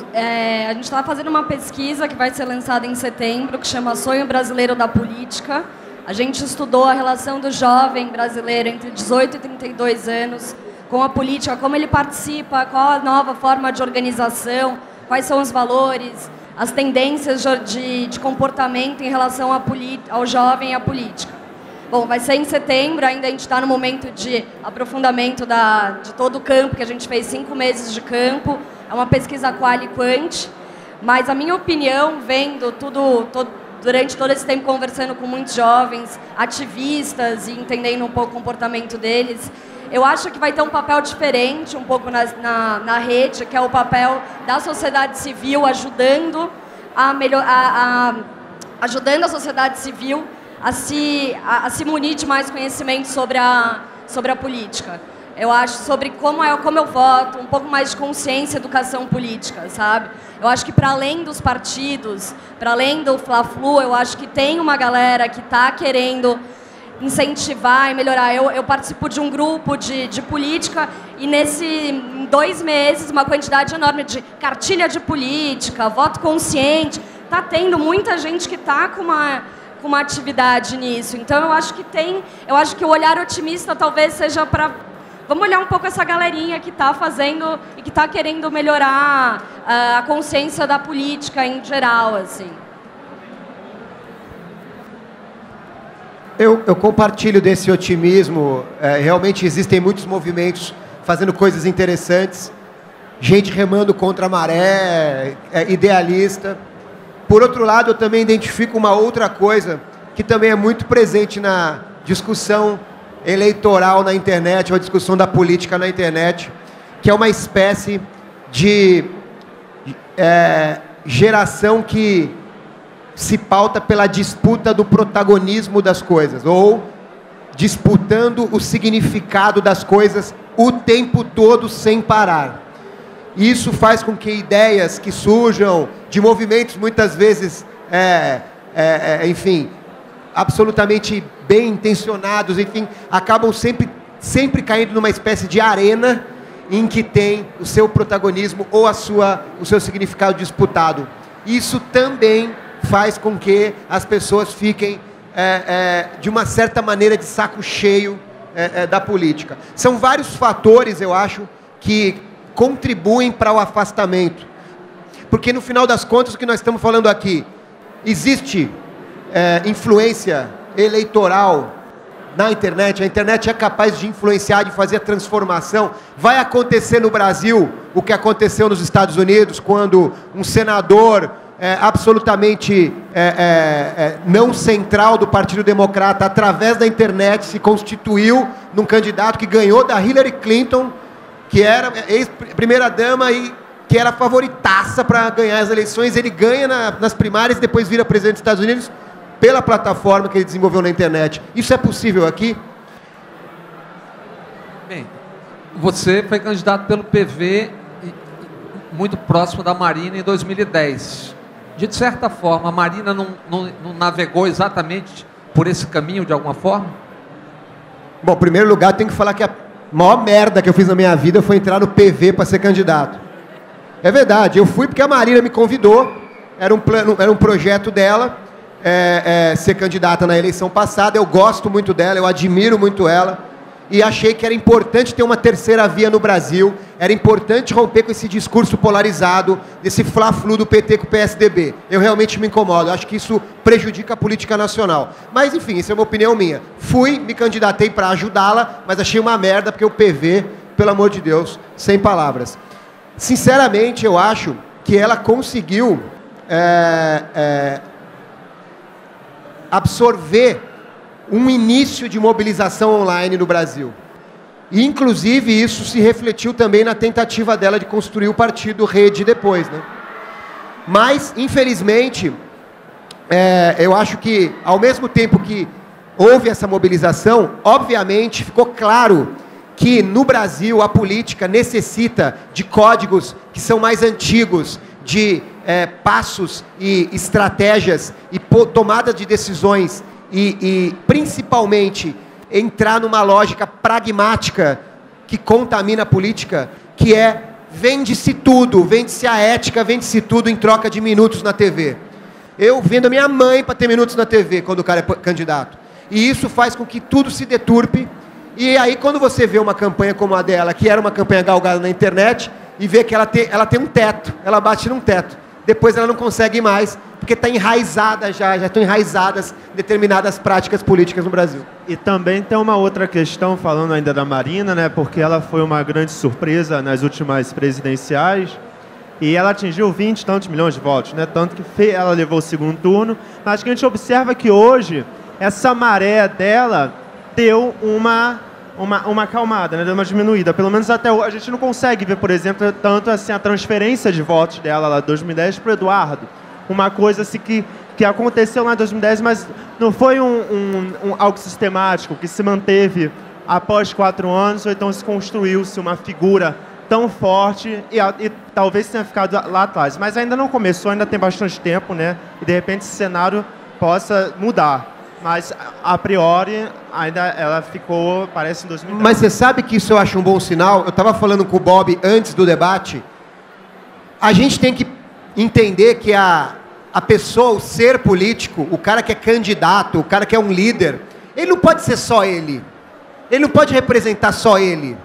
a gente está fazendo uma pesquisa que vai ser lançada em setembro, que chama Sonho Brasileiro da Política. A gente estudou a relação do jovem brasileiro entre 18 e 32 anos com a política, como ele participa, qual a nova forma de organização, quais são os valores, as tendências de comportamento em relação ao jovem e à política. Bom, vai ser em setembro, ainda a gente está no momento de aprofundamento de todo o campo, que a gente fez 5 meses de campo, é uma pesquisa qual e quant, mas a minha opinião, vendo durante todo esse tempo conversando com muitos jovens, ativistas e entendendo um pouco o comportamento deles, eu acho que vai ter um papel diferente um pouco na rede, que é o papel da sociedade civil ajudando ajudando a sociedade civil a se munir de mais conhecimento sobre a política. Eu acho sobre como eu voto, um pouco mais de consciência e educação política, sabe? Eu acho que para além dos partidos, para além do Fla-Flu, eu acho que tem uma galera que está querendo incentivar e melhorar. Eu participo de um grupo de política e em 2 meses, uma quantidade enorme de cartilha de política, voto consciente. Está tendo muita gente que está com uma atividade nisso. Então, eu acho que o olhar otimista talvez seja para... Vamos olhar um pouco essa galerinha que está fazendo e que está querendo melhorar a consciência da política em geral, assim. Eu compartilho desse otimismo. Realmente existem muitos movimentos fazendo coisas interessantes. Gente remando contra a maré, idealista. Por outro lado, eu também identifico uma outra coisa que também é muito presente na discussão eleitoral na internet, ou a discussão da política na internet, que é uma espécie de geração que se pauta pela disputa do protagonismo das coisas, ou disputando o significado das coisas o tempo todo sem parar. Isso faz com que ideias que surjam de movimentos muitas vezes, enfim, absolutamente bem intencionados, enfim, acabam sempre caindo numa espécie de arena em que tem o seu protagonismo ou o seu significado disputado. Isso também faz com que as pessoas fiquem, de uma certa maneira, de saco cheio da política. São vários fatores, eu acho, que contribuem para o afastamento. Porque, no final das contas, o que nós estamos falando aqui, existe influência eleitoral na internet. A internet é capaz de influenciar, de fazer a transformação. Vai acontecer no Brasil o que aconteceu nos Estados Unidos, quando um senador absolutamente não central do Partido Democrata, através da internet, se constituiu num candidato que ganhou da Hillary Clinton, que era ex-primeira-dama e que era favoritaça para ganhar as eleições. Ele ganha nas primárias e depois vira presidente dos Estados Unidos pela plataforma que ele desenvolveu na internet. Isso é possível aqui? Bem, você foi candidato pelo PV, muito próximo da Marina, em 2010. De certa forma, a Marina não navegou exatamente por esse caminho, de alguma forma? Bom, em primeiro lugar, tenho que falar que a maior merda que eu fiz na minha vida foi entrar no PV para ser candidato. É verdade, eu fui porque a Marina me convidou, era um projeto dela, ser candidata na eleição passada. Eu gosto muito dela, eu admiro muito ela, e achei que era importante ter uma terceira via no Brasil, era importante romper com esse discurso polarizado, desse fla-flu do PT com o PSDB. Eu realmente me incomodo, acho que isso prejudica a política nacional. Mas, enfim, isso é uma opinião minha. Fui, me candidatei para ajudá-la, mas achei uma merda, porque o PV, pelo amor de Deus, sem palavras. Sinceramente, eu acho que ela conseguiu absorver um início de mobilização online no Brasil. E, inclusive, isso se refletiu também na tentativa dela de construir o partido Rede depois, né? Mas, infelizmente, eu acho que, ao mesmo tempo que houve essa mobilização, obviamente, ficou claro que, no Brasil, a política necessita de códigos que são mais antigos, de passos e estratégias e tomada de decisões e principalmente entrar numa lógica pragmática que contamina a política, que vende-se tudo, vende-se a ética, vende-se tudo em troca de minutos na TV. Eu vendo a minha mãe para ter minutos na TV quando o cara é candidato. E isso faz com que tudo se deturpe. E aí, quando você vê uma campanha como a dela, que era uma campanha galgada na internet, e vê que ela tem um teto, ela bate num teto. Depois ela não consegue mais, porque está enraizada já estão enraizadas determinadas práticas políticas no Brasil. E também tem uma outra questão, falando ainda da Marina, né, porque ela foi uma grande surpresa nas últimas presidenciais, e ela atingiu 20 e tantos milhões de votos, né, tanto que ela levou o segundo turno, mas que a gente observa que hoje essa maré dela deu uma acalmada, né? Deu uma diminuída. Pelo menos até hoje, a gente não consegue ver, por exemplo, tanto assim a transferência de votos dela lá de 2010 para o Eduardo. Uma coisa assim que aconteceu lá em 2010, mas não foi algo sistemático, que se manteve após 4 anos, ou então se construiu-se uma figura tão forte e talvez tenha ficado lá atrás. Mas ainda não começou, ainda tem bastante tempo, né? E de repente esse cenário possa mudar. Mas, a priori, ainda ela ficou, parece, em 2010. Mas você sabe que isso eu acho um bom sinal? Eu estava falando com o Bob antes do debate. A gente tem que entender que a pessoa, o ser político, o cara que é candidato, o cara que é um líder, ele não pode ser só ele. Ele não pode representar só ele.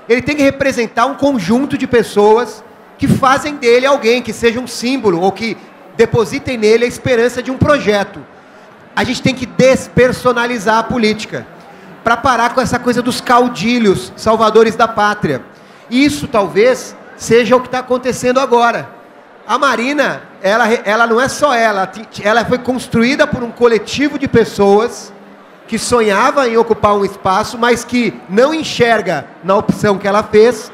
Ele tem que representar um conjunto de pessoas que fazem dele alguém, que seja um símbolo, ou que depositem nele a esperança de um projeto. A gente tem que despersonalizar a política, para parar com essa coisa dos caudilhos, salvadores da pátria. Isso talvez seja o que está acontecendo agora. A Marina, ela não é só ela foi construída por um coletivo de pessoas que sonhava em ocupar um espaço, mas que não enxerga na opção que ela fez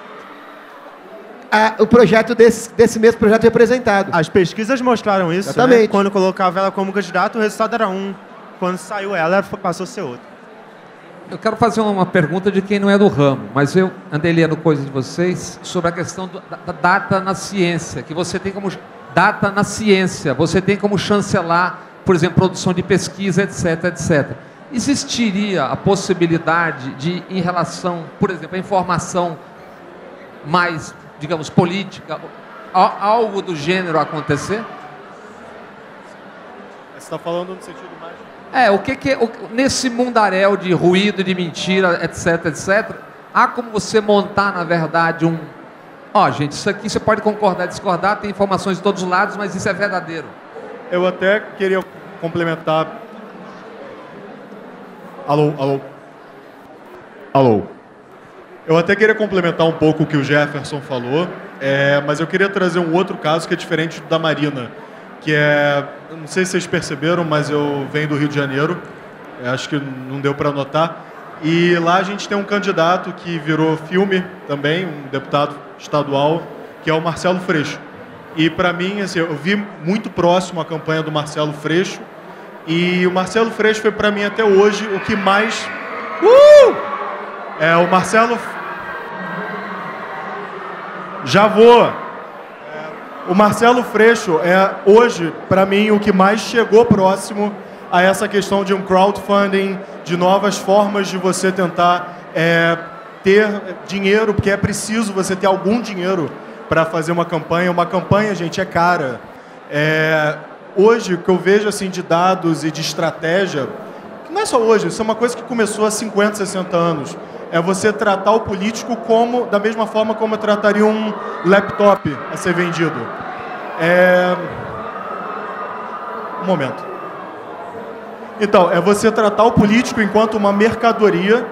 o projeto desse mesmo projeto representado. As pesquisas mostraram isso. Exatamente. Né? Quando colocava ela como candidato, o resultado era um. Quando saiu ela, passou a ser outro. Eu quero fazer uma pergunta de quem não é do ramo, mas eu andei lendo coisas de vocês sobre a questão da data na ciência, que você tem como data na ciência, você tem como chancelar, por exemplo, produção de pesquisa, etc, etc. Existiria a possibilidade de, em relação, por exemplo, a informação mais, digamos, política, algo do gênero acontecer? Você está falando no sentido mais... Nesse mundaréu de ruído, de mentira, etc, etc, há como você montar, na verdade, gente, isso aqui você pode concordar, discordar, tem informações de todos os lados, mas isso é verdadeiro. Eu até queria complementar... Alô? Eu até queria complementar um pouco o que o Jefferson falou, mas eu queria trazer um outro caso que é diferente da Marina, que eu não sei se vocês perceberam, mas eu venho do Rio de Janeiro, acho que não deu para notar, e lá a gente tem um candidato que virou filme também, um deputado estadual, que é o Marcelo Freixo. E para mim, assim, eu vi muito próximo a campanha do Marcelo Freixo, e o Marcelo Freixo foi para mim até hoje o que mais... o Marcelo... Já vou... O Marcelo Freixo hoje, para mim, o que mais chegou próximo a essa questão de um crowdfunding, de novas formas de você tentar ter dinheiro, porque é preciso você ter algum dinheiro para fazer uma campanha. Uma campanha, gente, é cara. Hoje, o que eu vejo assim, de dados e de estratégia, que não é só hoje, isso é uma coisa que começou há 50, 60 anos. É você tratar o político da mesma forma como eu trataria um laptop a ser vendido. Um momento. Então, é você tratar o político enquanto uma mercadoria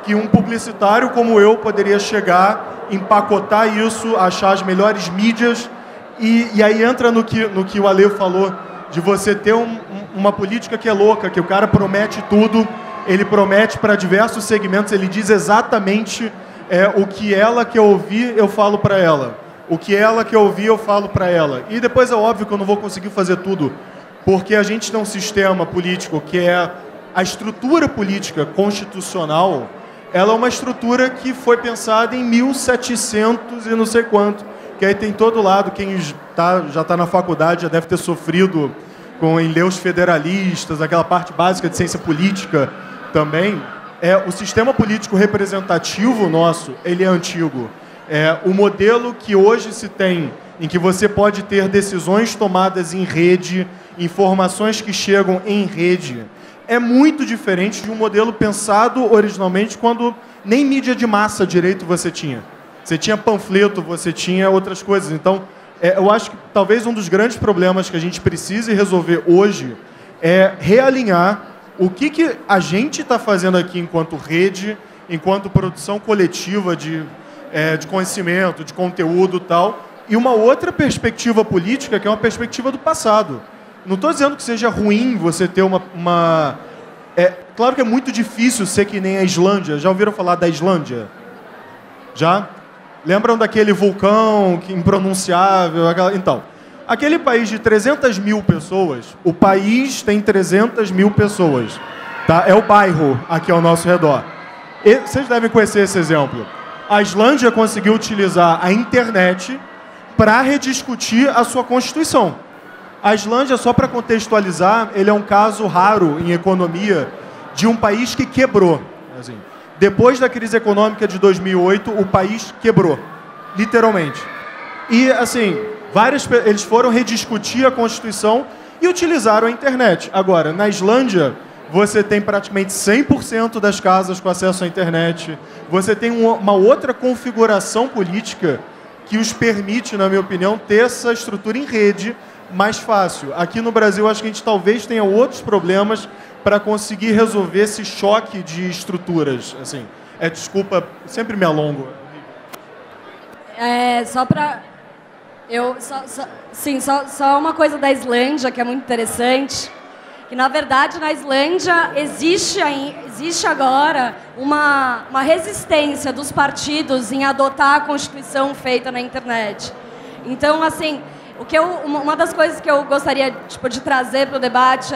que um publicitário como eu poderia chegar, empacotar isso, achar as melhores mídias e aí entra no que o Ale falou, de você ter uma política que é louca, que o cara promete tudo. Ele promete para diversos segmentos, ele diz exatamente o que ela quer ouvir, eu falo para ela. O que ela quer ouvir, eu falo para ela. E depois é óbvio que eu não vou conseguir fazer tudo, porque a gente tem um sistema político que é a estrutura política constitucional, ela é uma estrutura que foi pensada em 1700 e não sei quanto, que aí tem todo lado, quem já está na faculdade já deve ter sofrido em leis federalistas, aquela parte básica de ciência política, também, o sistema político representativo nosso, ele é antigo. O modelo que hoje se tem, em que você pode ter decisões tomadas em rede, informações que chegam em rede, é muito diferente de um modelo pensado originalmente quando nem mídia de massa direito você tinha. Você tinha panfleto, você tinha outras coisas. Então, eu acho que talvez um dos grandes problemas que a gente precise resolver hoje é realinhar o que a gente está fazendo aqui enquanto rede, enquanto produção coletiva de conhecimento, de conteúdo e tal, e uma outra perspectiva política, que é uma perspectiva do passado. Não estou dizendo que seja ruim você ter claro que é muito difícil ser que nem a Islândia. Já ouviram falar da Islândia? Já? Lembram daquele vulcão impronunciável? Então, aquele país de 300 mil pessoas, o país tem 300 mil pessoas. Tá? É o bairro aqui ao nosso redor. E vocês devem conhecer esse exemplo. A Islândia conseguiu utilizar a internet para rediscutir a sua Constituição. A Islândia, só para contextualizar, ele é um caso raro em economia de um país que quebrou. Assim, depois da crise econômica de 2008, o país quebrou, literalmente. E, assim, eles foram rediscutir a Constituição e utilizaram a internet. Agora, na Islândia, você tem praticamente 100% das casas com acesso à internet. Você tem uma outra configuração política que os permite, na minha opinião, ter essa estrutura em rede mais fácil. Aqui no Brasil, acho que a gente talvez tenha outros problemas para conseguir resolver esse choque de estruturas. Assim, desculpa, sempre me alongo. Só para... Só uma coisa da Islândia que é muito interessante, que na verdade na Islândia existe agora uma resistência dos partidos em adotar a Constituição feita na internet. Então, assim, uma das coisas que eu gostaria de trazer para o debate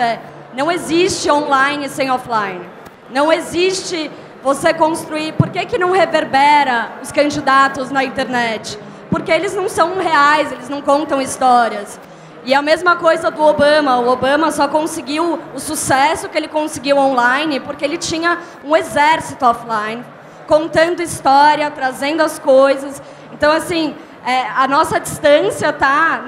não existe online sem offline. Não existe você construir... Por que não reverbera os candidatos na internet? Porque eles não são reais, eles não contam histórias. E a mesma coisa do Obama. O Obama só conseguiu o sucesso que ele conseguiu online porque ele tinha um exército offline, contando história, trazendo as coisas. Então, assim, a nossa distância está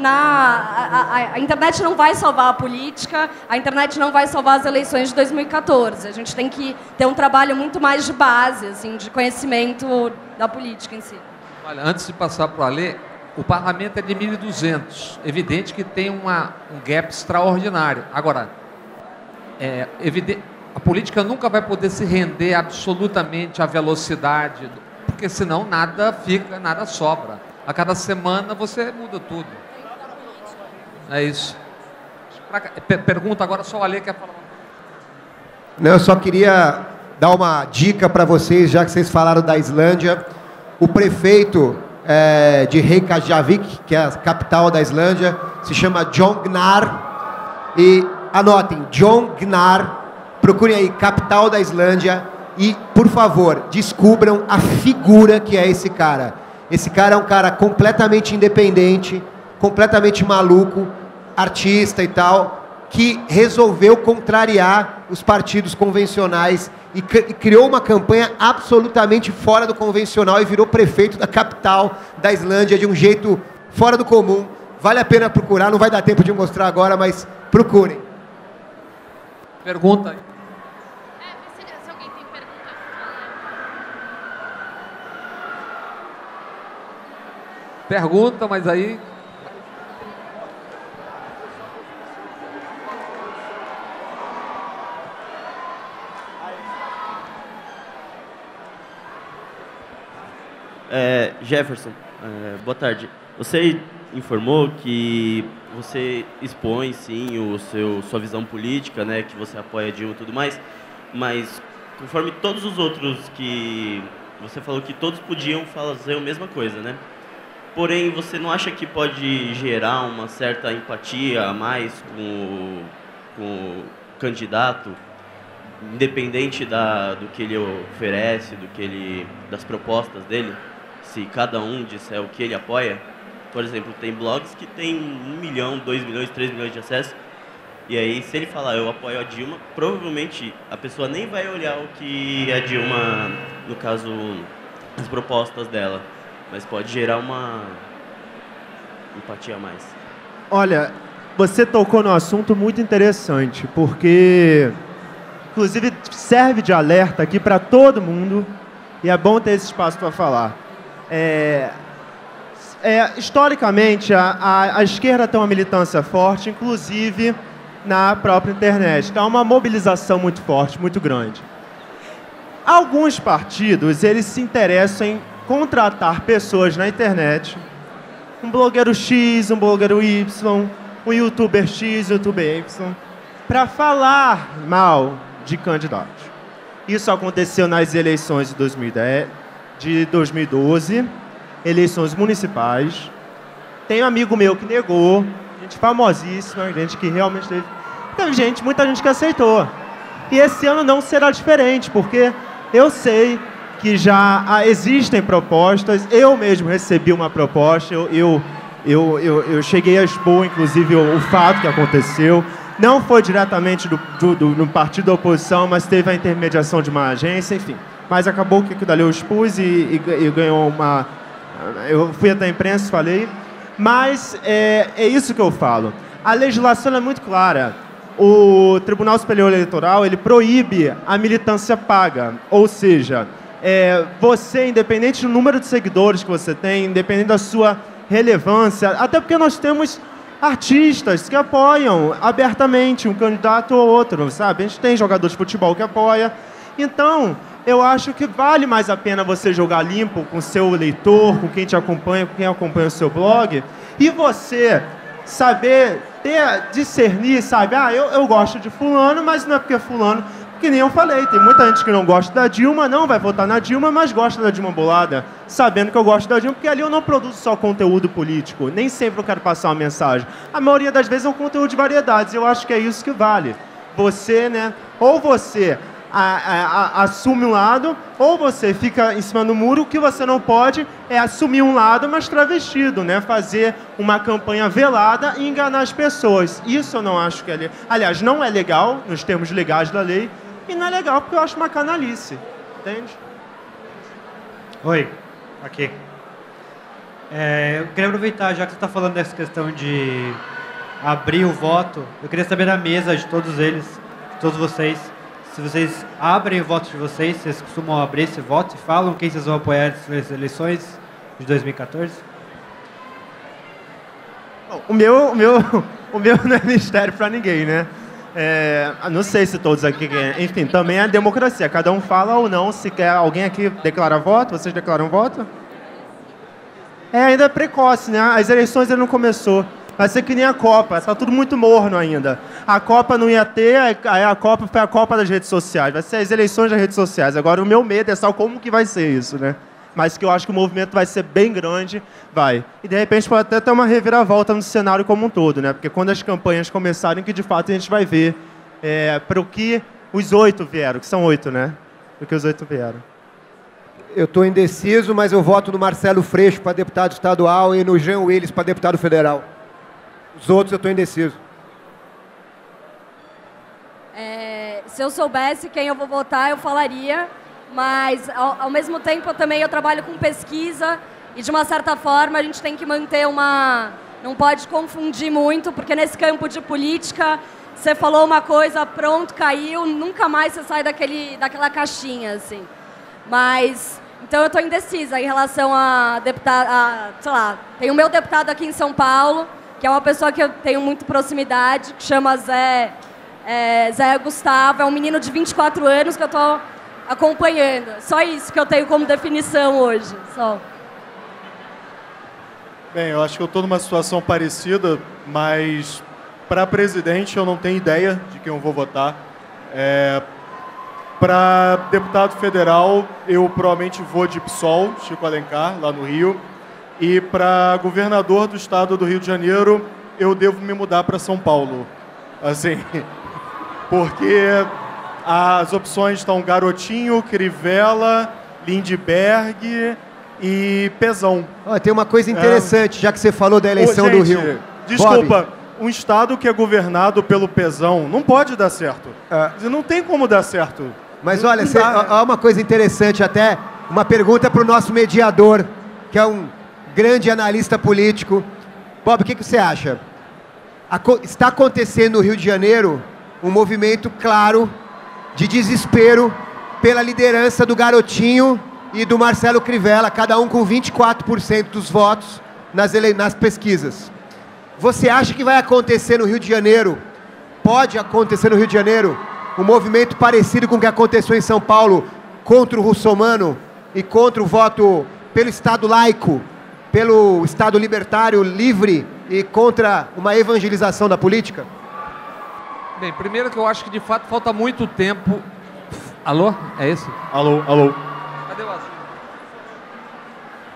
a internet não vai salvar a política, a internet não vai salvar as eleições de 2014. A gente tem que ter um trabalho muito mais de base, assim, de conhecimento da política em si. Olha, antes de passar para o Alê, o parlamento é de 1.200. Evidente que tem um gap extraordinário. Agora, a política nunca vai poder se render absolutamente à velocidade, porque senão nada sobra. A cada semana você muda tudo. É isso. Pergunta agora, só o Alê quer falar. Não, eu só queria dar uma dica para vocês, já que vocês falaram da Islândia. O prefeito de Reykjavik, que é a capital da Islândia, se chama Jon Gnarr. E anotem, Jon Gnarr, procurem aí, capital da Islândia, e, por favor, descubram a figura que é esse cara. Esse cara é um cara completamente independente, completamente maluco, artista e tal, que resolveu contrariar os partidos convencionais e criou uma campanha absolutamente fora do convencional e virou prefeito da capital da Islândia de um jeito fora do comum. Vale a pena procurar, não vai dar tempo de mostrar agora, mas procurem. Pergunta aí. Se alguém tem pergunta. Pergunta, mas aí... Jefferson, boa tarde. Você informou que você expõe, sim, sua visão política, né, que você apoia Dilma e tudo mais, mas conforme todos os outros que você falou que todos podiam fazer a mesma coisa, né? Porém, você não acha que pode gerar uma certa empatia a mais com o candidato, independente do que ele oferece, das propostas dele? Se cada um disser o que ele apoia, por exemplo, tem blogs que tem 1 milhão, 2 milhões, 3 milhões de acessos, e aí se ele falar eu apoio a Dilma, provavelmente a pessoa nem vai olhar o que a Dilma, no caso, as propostas dela, mas pode gerar uma empatia a mais. Olha, você tocou num assunto muito interessante, porque, inclusive, serve de alerta aqui para todo mundo, e é bom ter esse espaço para falar. historicamente, a esquerda tem uma militância forte, inclusive na própria internet. Então, há uma mobilização muito forte, muito grande. Alguns partidos, eles se interessam em contratar pessoas na internet, um blogueiro X, um blogueiro Y, um youtuber X, um youtuber Y, para falar mal de candidatos. Isso aconteceu nas eleições de 2012, eleições municipais. Tem um amigo meu que negou, gente famosíssima, gente que realmente teve... Teve muita gente que aceitou. E esse ano não será diferente, porque eu sei que já existem propostas, eu mesmo recebi uma proposta, eu cheguei a expor, inclusive, o fato que aconteceu. Não foi diretamente no partido da oposição, mas teve a intermediação de uma agência, enfim. Mas acabou que dali eu expus e ganhou uma... Eu fui até a imprensa, falei. Mas é isso que eu falo. A legislação é muito clara. O Tribunal Superior Eleitoral, ele proíbe a militância paga. Ou seja, você, independente do número de seguidores que você tem, independente da sua relevância, até porque nós temos artistas que apoiam abertamente um candidato ou outro, sabe? A gente tem jogador de futebol que apoia. Então, eu acho que vale mais a pena você jogar limpo com o seu leitor, com quem te acompanha, com quem acompanha o seu blog, e você saber discernir, sabe? Eu gosto de fulano, mas não é porque fulano... Que nem eu falei, tem muita gente que não gosta da Dilma, não vai votar na Dilma, mas gosta da Dilma Bolada, sabendo que eu gosto da Dilma, porque ali eu não produzo só conteúdo político, nem sempre eu quero passar uma mensagem. A maioria das vezes é um conteúdo de variedades, eu acho que é isso que vale. Você, né, ou você assume um lado, ou você fica em cima do muro. O que você não pode é assumir um lado, mas travestido, né? Fazer uma campanha velada e enganar as pessoas. Isso eu não acho que é legal. Aliás, não é legal, nos termos legais da lei, e não é legal porque eu acho uma canalice, entende? Oi, aqui. Eu queria aproveitar, já que você está falando dessa questão de abrir o voto, eu queria saber da mesa de todos eles, de todos vocês, se vocês abrem o voto de vocês, vocês costumam abrir esse voto e falam quem vocês vão apoiar nas eleições de 2014? O meu não é mistério para ninguém, né? Não sei se todos aqui querem. Enfim, também é democracia. Cada um fala ou não. Se quer alguém aqui declara voto, vocês declaram voto? Ainda é precoce, né? As eleições ainda não começou. Vai ser que nem a Copa. Está tudo muito morno ainda. A Copa não ia ter, aí a Copa foi a Copa das redes sociais. Vai ser as eleições das redes sociais. Agora, o meu medo é só como que vai ser isso, né? Mas que eu acho que o movimento vai ser bem grande, vai. E, de repente, pode até ter uma reviravolta no cenário como um todo, né? Porque quando as campanhas começarem, que, de fato, a gente vai ver para o que os 8 vieram, que são 8, né? Para o que os 8 vieram. Eu estou indeciso, mas eu voto no Marcelo Freixo para deputado estadual e no Jean Willis para deputado federal. Os outros eu estou indeciso. Se eu soubesse quem eu vou votar, eu falaria... Mas, ao mesmo tempo, eu trabalho com pesquisa e, de uma certa forma, a gente tem que manter uma... Não pode confundir muito, porque nesse campo de política, você falou uma coisa, pronto, caiu, nunca mais você sai daquela caixinha, assim. Mas, então eu estou indecisa em relação a deputado, sei lá, tem o meu deputado aqui em São Paulo, que é uma pessoa que eu tenho muito proximidade, que chama Zé Gustavo, é um menino de 24 anos que eu estou acompanhando. Só isso que eu tenho como definição hoje. Só. Bem, eu acho que eu estou numa situação parecida, mas para presidente eu não tenho ideia de quem eu vou votar. Para deputado federal, eu provavelmente vou de PSOL, Chico Alencar, lá no Rio. E para governador do estado do Rio de Janeiro, eu devo me mudar para São Paulo. Assim, porque... as opções estão Garotinho, Crivella, Lindbergh e Pezão. Tem uma coisa interessante, já que você falou da eleição do Rio. Desculpa, Bob. Um estado que é governado pelo Pezão não pode dar certo. Não tem como dar certo. Mas olha, há uma coisa interessante até, uma pergunta para o nosso mediador, que é um grande analista político. Bob, o que você acha? Está acontecendo no Rio de Janeiro um movimento claro de desespero pela liderança do Garotinho e do Marcelo Crivella, cada um com 24% dos votos, nas pesquisas. Você acha que vai acontecer no Rio de Janeiro, pode acontecer no Rio de Janeiro, um movimento parecido com o que aconteceu em São Paulo contra o russomano e contra o voto pelo Estado laico, pelo Estado libertário livre e contra uma evangelização da política? Bem, primeiro que eu acho que de fato falta muito tempo. Alô? É esse? Alô, alô. Cadê o azul?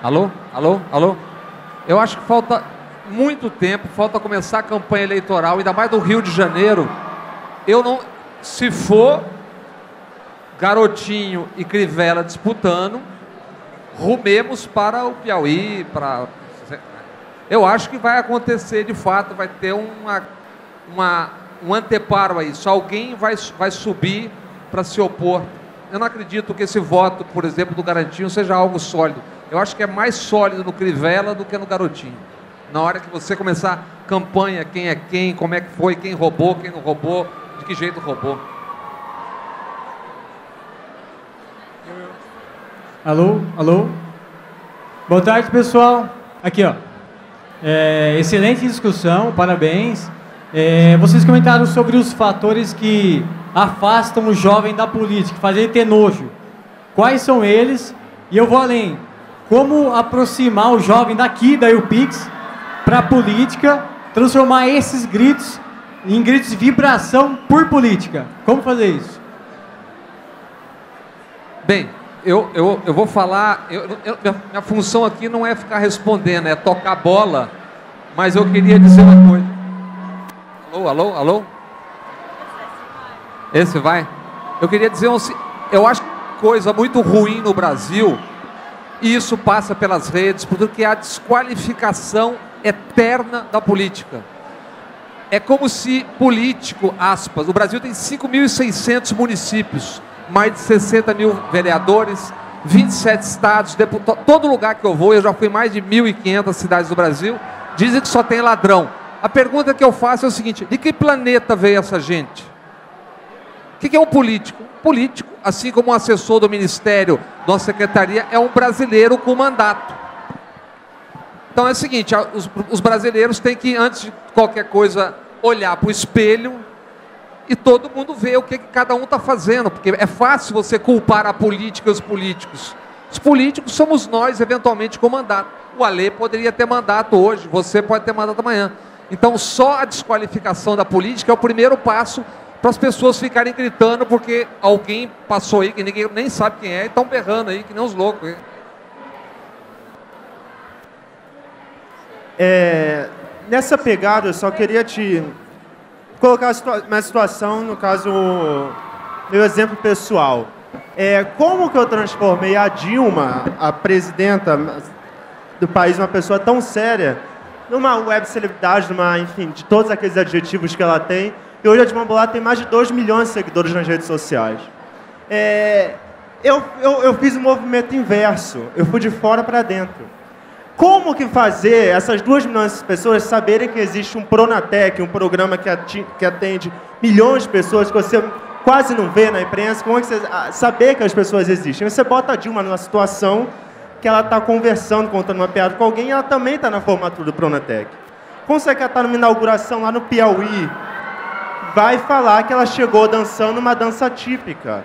Alô? Alô? Alô? Eu acho que falta muito tempo, falta começar a campanha eleitoral, ainda mais do Rio de Janeiro. Eu não... Se for Garotinho e Crivella disputando, rumemos para o Piauí, para... Eu acho que vai acontecer de fato, vai ter um anteparo a isso. Alguém vai subir para se opor. Eu não acredito que esse voto, por exemplo, do Garotinho seja algo sólido. Eu acho que é mais sólido no Crivella do que no Garotinho. Na hora que você começar campanha, quem é quem, como é que foi, quem roubou, quem não roubou, de que jeito roubou. Alô? Alô? Boa tarde, pessoal. Aqui, ó. Excelente discussão, parabéns. Vocês comentaram sobre os fatores que afastam o jovem da política, fazem ele ter nojo. Quais são eles? E eu vou além. Como aproximar o jovem daqui, da UPix, para a política, transformar esses gritos em gritos de vibração por política? Como fazer isso? Bem, eu vou falar... minha função aqui não é ficar respondendo, é tocar bola, mas eu queria dizer uma coisa. Alô, alô, alô? Esse vai? Eu queria dizer eu acho coisa muito ruim no Brasil, e isso passa pelas redes, porque é a desqualificação eterna da política. É como se político, aspas, o Brasil tem 5.600 municípios, mais de 60 mil vereadores, 27 estados, deputados, todo lugar que eu vou, eu já fui em mais de 1.500 cidades do Brasil, dizem que só tem ladrão. A pergunta que eu faço é o seguinte: de que planeta veio essa gente? O que é um político? Um político, assim como um assessor do ministério, da nossa secretaria, é um brasileiro com mandato. Então é o seguinte, os brasileiros têm que, antes de qualquer coisa, olhar para o espelho e todo mundo ver o que cada um está fazendo, porque é fácil você culpar a política e os políticos. Os políticos somos nós, eventualmente, com mandato. O Alê poderia ter mandato hoje, você pode ter mandato amanhã. Então, só a desqualificação da política é o primeiro passo para as pessoas ficarem gritando porque alguém passou aí, que ninguém nem sabe quem é, e estão berrando aí, que nem uns loucos. Nessa pegada, eu só queria te colocar uma situação, no caso, meu exemplo pessoal. Como que eu transformei a Dilma, a presidenta do país, uma pessoa tão séria, numa web celebridade, enfim, de todos aqueles adjetivos que ela tem. E hoje a Dilma Bolado tem mais de 2 milhões de seguidores nas redes sociais. Eu fiz um movimento inverso. Eu fui de fora para dentro. Como que fazer essas 2 milhões de pessoas saberem que existe um Pronatec, um programa que atende milhões de pessoas, que você quase não vê na imprensa? Como é que você saber que as pessoas existem? Você bota a Dilma numa situação que ela está conversando, contando uma piada com alguém, e ela também está na formatura do Pronatec. Como você quer estar numa inauguração lá no Piauí, vai falar que ela chegou dançando uma dança típica.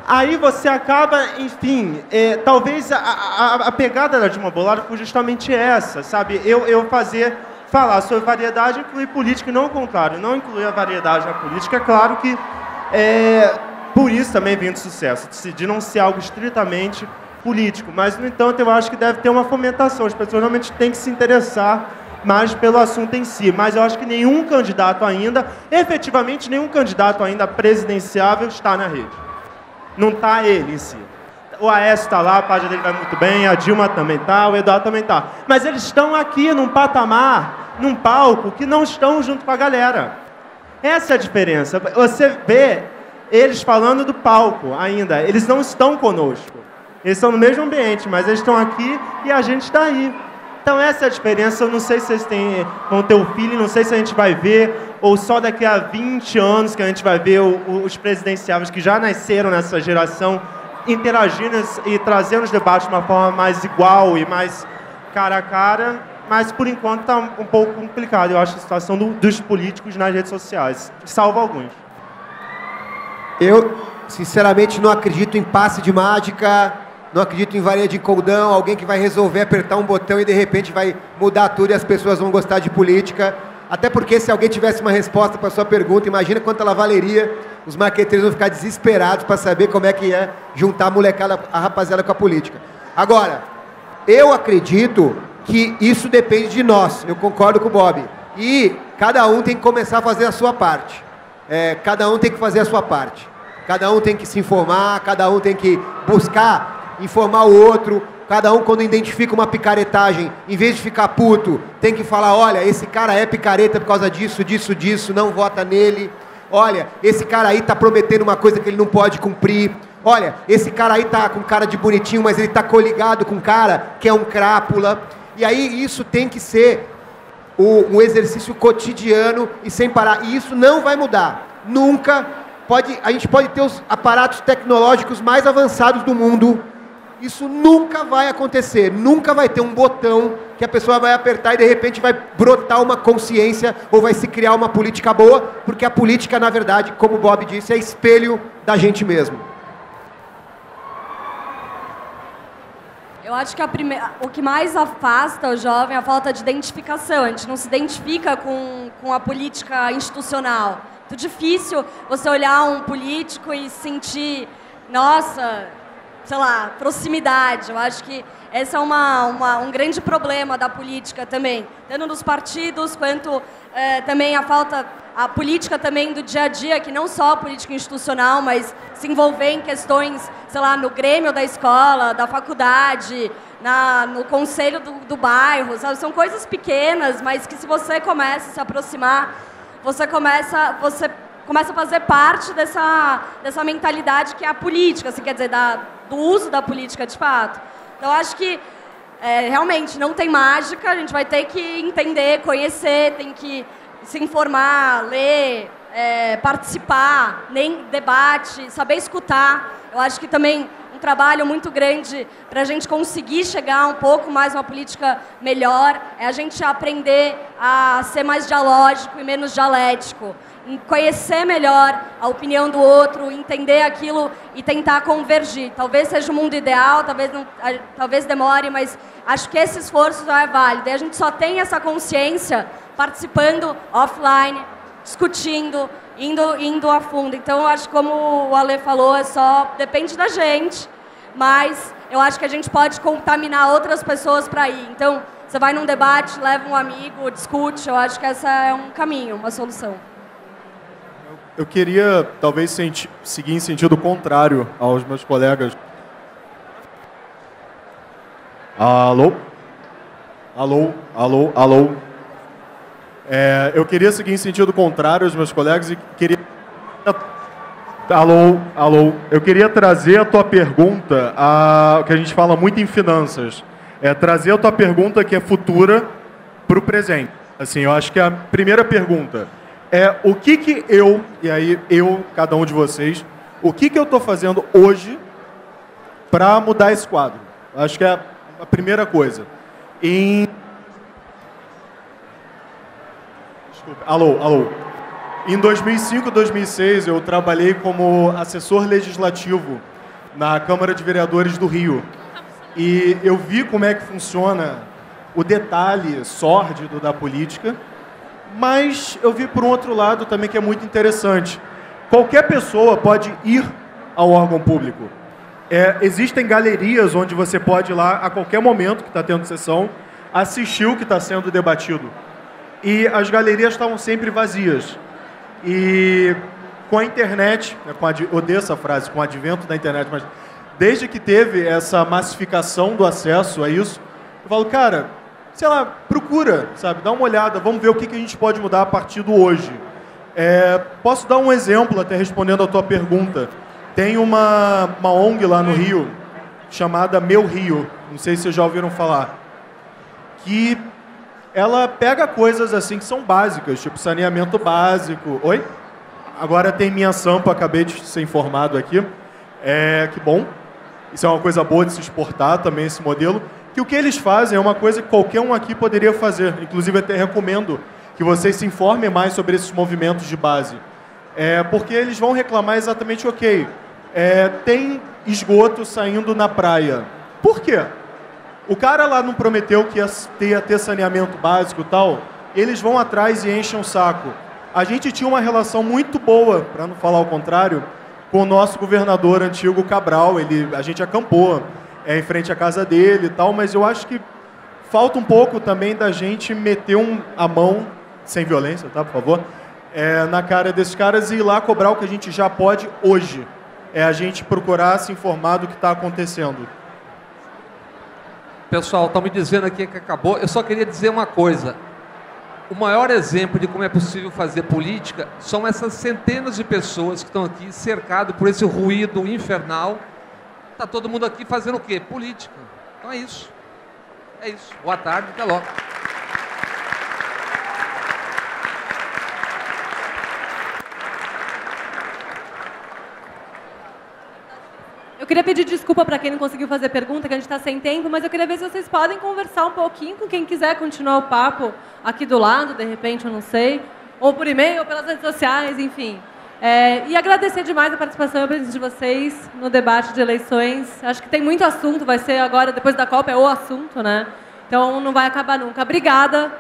Aí você acaba, enfim, talvez a pegada da Dilma Bolado foi justamente essa, sabe? Eu falar sobre variedade, incluir política e não o contrário, não incluir a variedade na política. É claro que por isso também vem do sucesso, de não ser algo estritamente político, mas, no entanto, eu acho que deve ter uma fomentação. As pessoas realmente têm que se interessar mais pelo assunto em si, mas eu acho que nenhum candidato ainda, efetivamente nenhum candidato ainda presidenciável está na rede. Não está ele em si. O Aécio está lá, a página dele vai muito bem, a Dilma também está, o Eduardo também está. Mas eles estão aqui num patamar, num palco, que não estão junto com a galera. Essa é a diferença. Você vê eles falando do palco ainda, eles não estão conosco. Eles estão no mesmo ambiente, mas eles estão aqui e a gente está aí. Então essa é a diferença. Eu não sei se vocês vão ter o feeling, não sei se a gente vai ver, ou só daqui a 20 anos que a gente vai ver os presidenciáveis que já nasceram nessa geração interagindo e trazendo os debates de uma forma mais igual e mais cara a cara, Mas, por enquanto, está um pouco complicado, eu acho, a situação dos políticos nas redes sociais, salvo alguns. Eu, sinceramente, não acredito em passe de mágica, não acredito em varinha de condão, alguém que vai resolver apertar um botão e, de repente, vai mudar tudo e as pessoas vão gostar de política. Até porque, se alguém tivesse uma resposta para a sua pergunta, imagina quanto ela valeria. Os marqueteiros vão ficar desesperados para saber como é que é juntar a molecada, a rapaziada com a política. Agora, eu acredito que isso depende de nós. Eu concordo com o Bob. E cada um tem que começar a fazer a sua parte. Cada um tem que fazer a sua parte. Cada um tem que se informar, cada um tem que buscar informar o outro. Cada um, quando identifica uma picaretagem, em vez de ficar puto, tem que falar, olha, esse cara é picareta por causa disso, disso, disso, não vota nele. Olha, esse cara aí tá prometendo uma coisa que ele não pode cumprir. Olha, esse cara aí tá com cara de bonitinho, mas ele tá coligado com um cara que é um crápula. E aí isso tem que ser um exercício cotidiano e sem parar. E isso não vai mudar. Nunca a gente pode ter os aparatos tecnológicos mais avançados do mundo. Isso nunca vai acontecer. Nunca vai ter um botão que a pessoa vai apertar e de repente vai brotar uma consciência ou vai se criar uma política boa, porque a política, na verdade, como o Bob disse, é espelho da gente mesmo. Eu acho que o que mais afasta o jovem é a falta de identificação. A gente não se identifica com a política institucional. Muito difícil você olhar um político e sentir, nossa, sei lá, proximidade. Eu acho que esse é um grande problema da política também, tanto nos partidos quanto também a política também do dia a dia, que não só a política institucional, mas se envolver em questões, sei lá, no grêmio da escola, da faculdade, no conselho do bairro, sabe? São coisas pequenas, mas que se você começa a se aproximar, você começa a fazer parte dessa mentalidade que é a política, assim, quer dizer, do uso da política de fato. Então, acho que realmente não tem mágica, a gente vai ter que entender, conhecer, tem que se informar, ler, participar, nem debate, saber escutar. Eu acho que também um trabalho muito grande para a gente conseguir chegar um pouco mais uma política melhor é a gente aprender a ser mais dialógico e menos dialético. Conhecer melhor a opinião do outro, entender aquilo e tentar convergir. Talvez seja o mundo ideal, talvez demore, mas acho que esse esforço é válido. E a gente só tem essa consciência participando offline, discutindo, indo a fundo. Então, eu acho que como o Ale falou, depende da gente, mas eu acho que a gente pode contaminar outras pessoas para ir. Então, você vai num debate, leva um amigo, discute, eu acho que essa é um caminho, uma solução. Eu queria, talvez, seguir em sentido contrário aos meus colegas. Alô? Alô? Alô? Alô? Eu queria seguir em sentido contrário aos meus colegas e queria... Alô? Alô? Eu queria trazer a tua pergunta, que a gente fala muito em finanças. Trazer a tua pergunta que é futura para o presente. Assim, eu acho que a primeira pergunta... o que eu, e aí cada um de vocês, o que eu estou fazendo hoje para mudar esse quadro? Acho que é a primeira coisa. Desculpa, alô. Em 2005, 2006, eu trabalhei como assessor legislativo na Câmara de Vereadores do Rio. E eu vi como é que funciona o detalhe sórdido da política. Mas eu vi por um outro lado também que é muito interessante. Qualquer pessoa pode ir ao órgão público. Existem galerias onde você pode ir lá a qualquer momento que está tendo sessão, assistir o que está sendo debatido. E as galerias estavam sempre vazias. E com a internet, odeio essa frase, com o advento da internet, mas desde que teve essa massificação do acesso a isso, eu falo, cara... sei lá, procura, sabe? Dá uma olhada, vamos ver o que a gente pode mudar a partir do hoje. Posso dar um exemplo, até respondendo a tua pergunta. Tem uma ONG lá no Rio, chamada Meu Rio, não sei se vocês já ouviram falar, que ela pega coisas assim que são básicas, tipo saneamento básico. Oi? Agora tem Minha Sampa, acabei de ser informado aqui. Que bom. Isso é uma coisa boa de se exportar também, esse modelo. que o que eles fazem é uma coisa que qualquer um aqui poderia fazer. Inclusive, até recomendo que vocês se informem mais sobre esses movimentos de base. Porque eles vão reclamar exatamente, tem esgoto saindo na praia. Por quê? O cara lá não prometeu que ia ter saneamento básico e tal, eles vão atrás e enchem o saco. A gente tinha uma relação muito boa, para não falar o contrário, com o nosso governador antigo, Cabral. A gente acampou em frente à casa dele e tal, mas eu acho que falta um pouco também da gente meter a mão, sem violência, tá, por favor, na cara desses caras e ir lá cobrar o que a gente já pode hoje. A gente procurar se informar do que está acontecendo. Pessoal, estão me dizendo aqui que acabou. Eu só queria dizer uma coisa. O maior exemplo de como é possível fazer política são essas centenas de pessoas que estão aqui cercadas por esse ruído infernal. Está todo mundo aqui fazendo o quê? Política. Então é isso. É isso. Boa tarde, até logo. Eu queria pedir desculpa para quem não conseguiu fazer pergunta, que a gente está sem tempo, mas eu queria ver se vocês podem conversar um pouquinho com quem quiser continuar o papo aqui do lado, de repente, eu não sei, ou por e-mail, ou pelas redes sociais, enfim. E agradecer demais a participação e a presença de vocês no debate de eleições. Acho que tem muito assunto, vai ser agora, depois da Copa, é o assunto, né? Então não vai acabar nunca. Obrigada.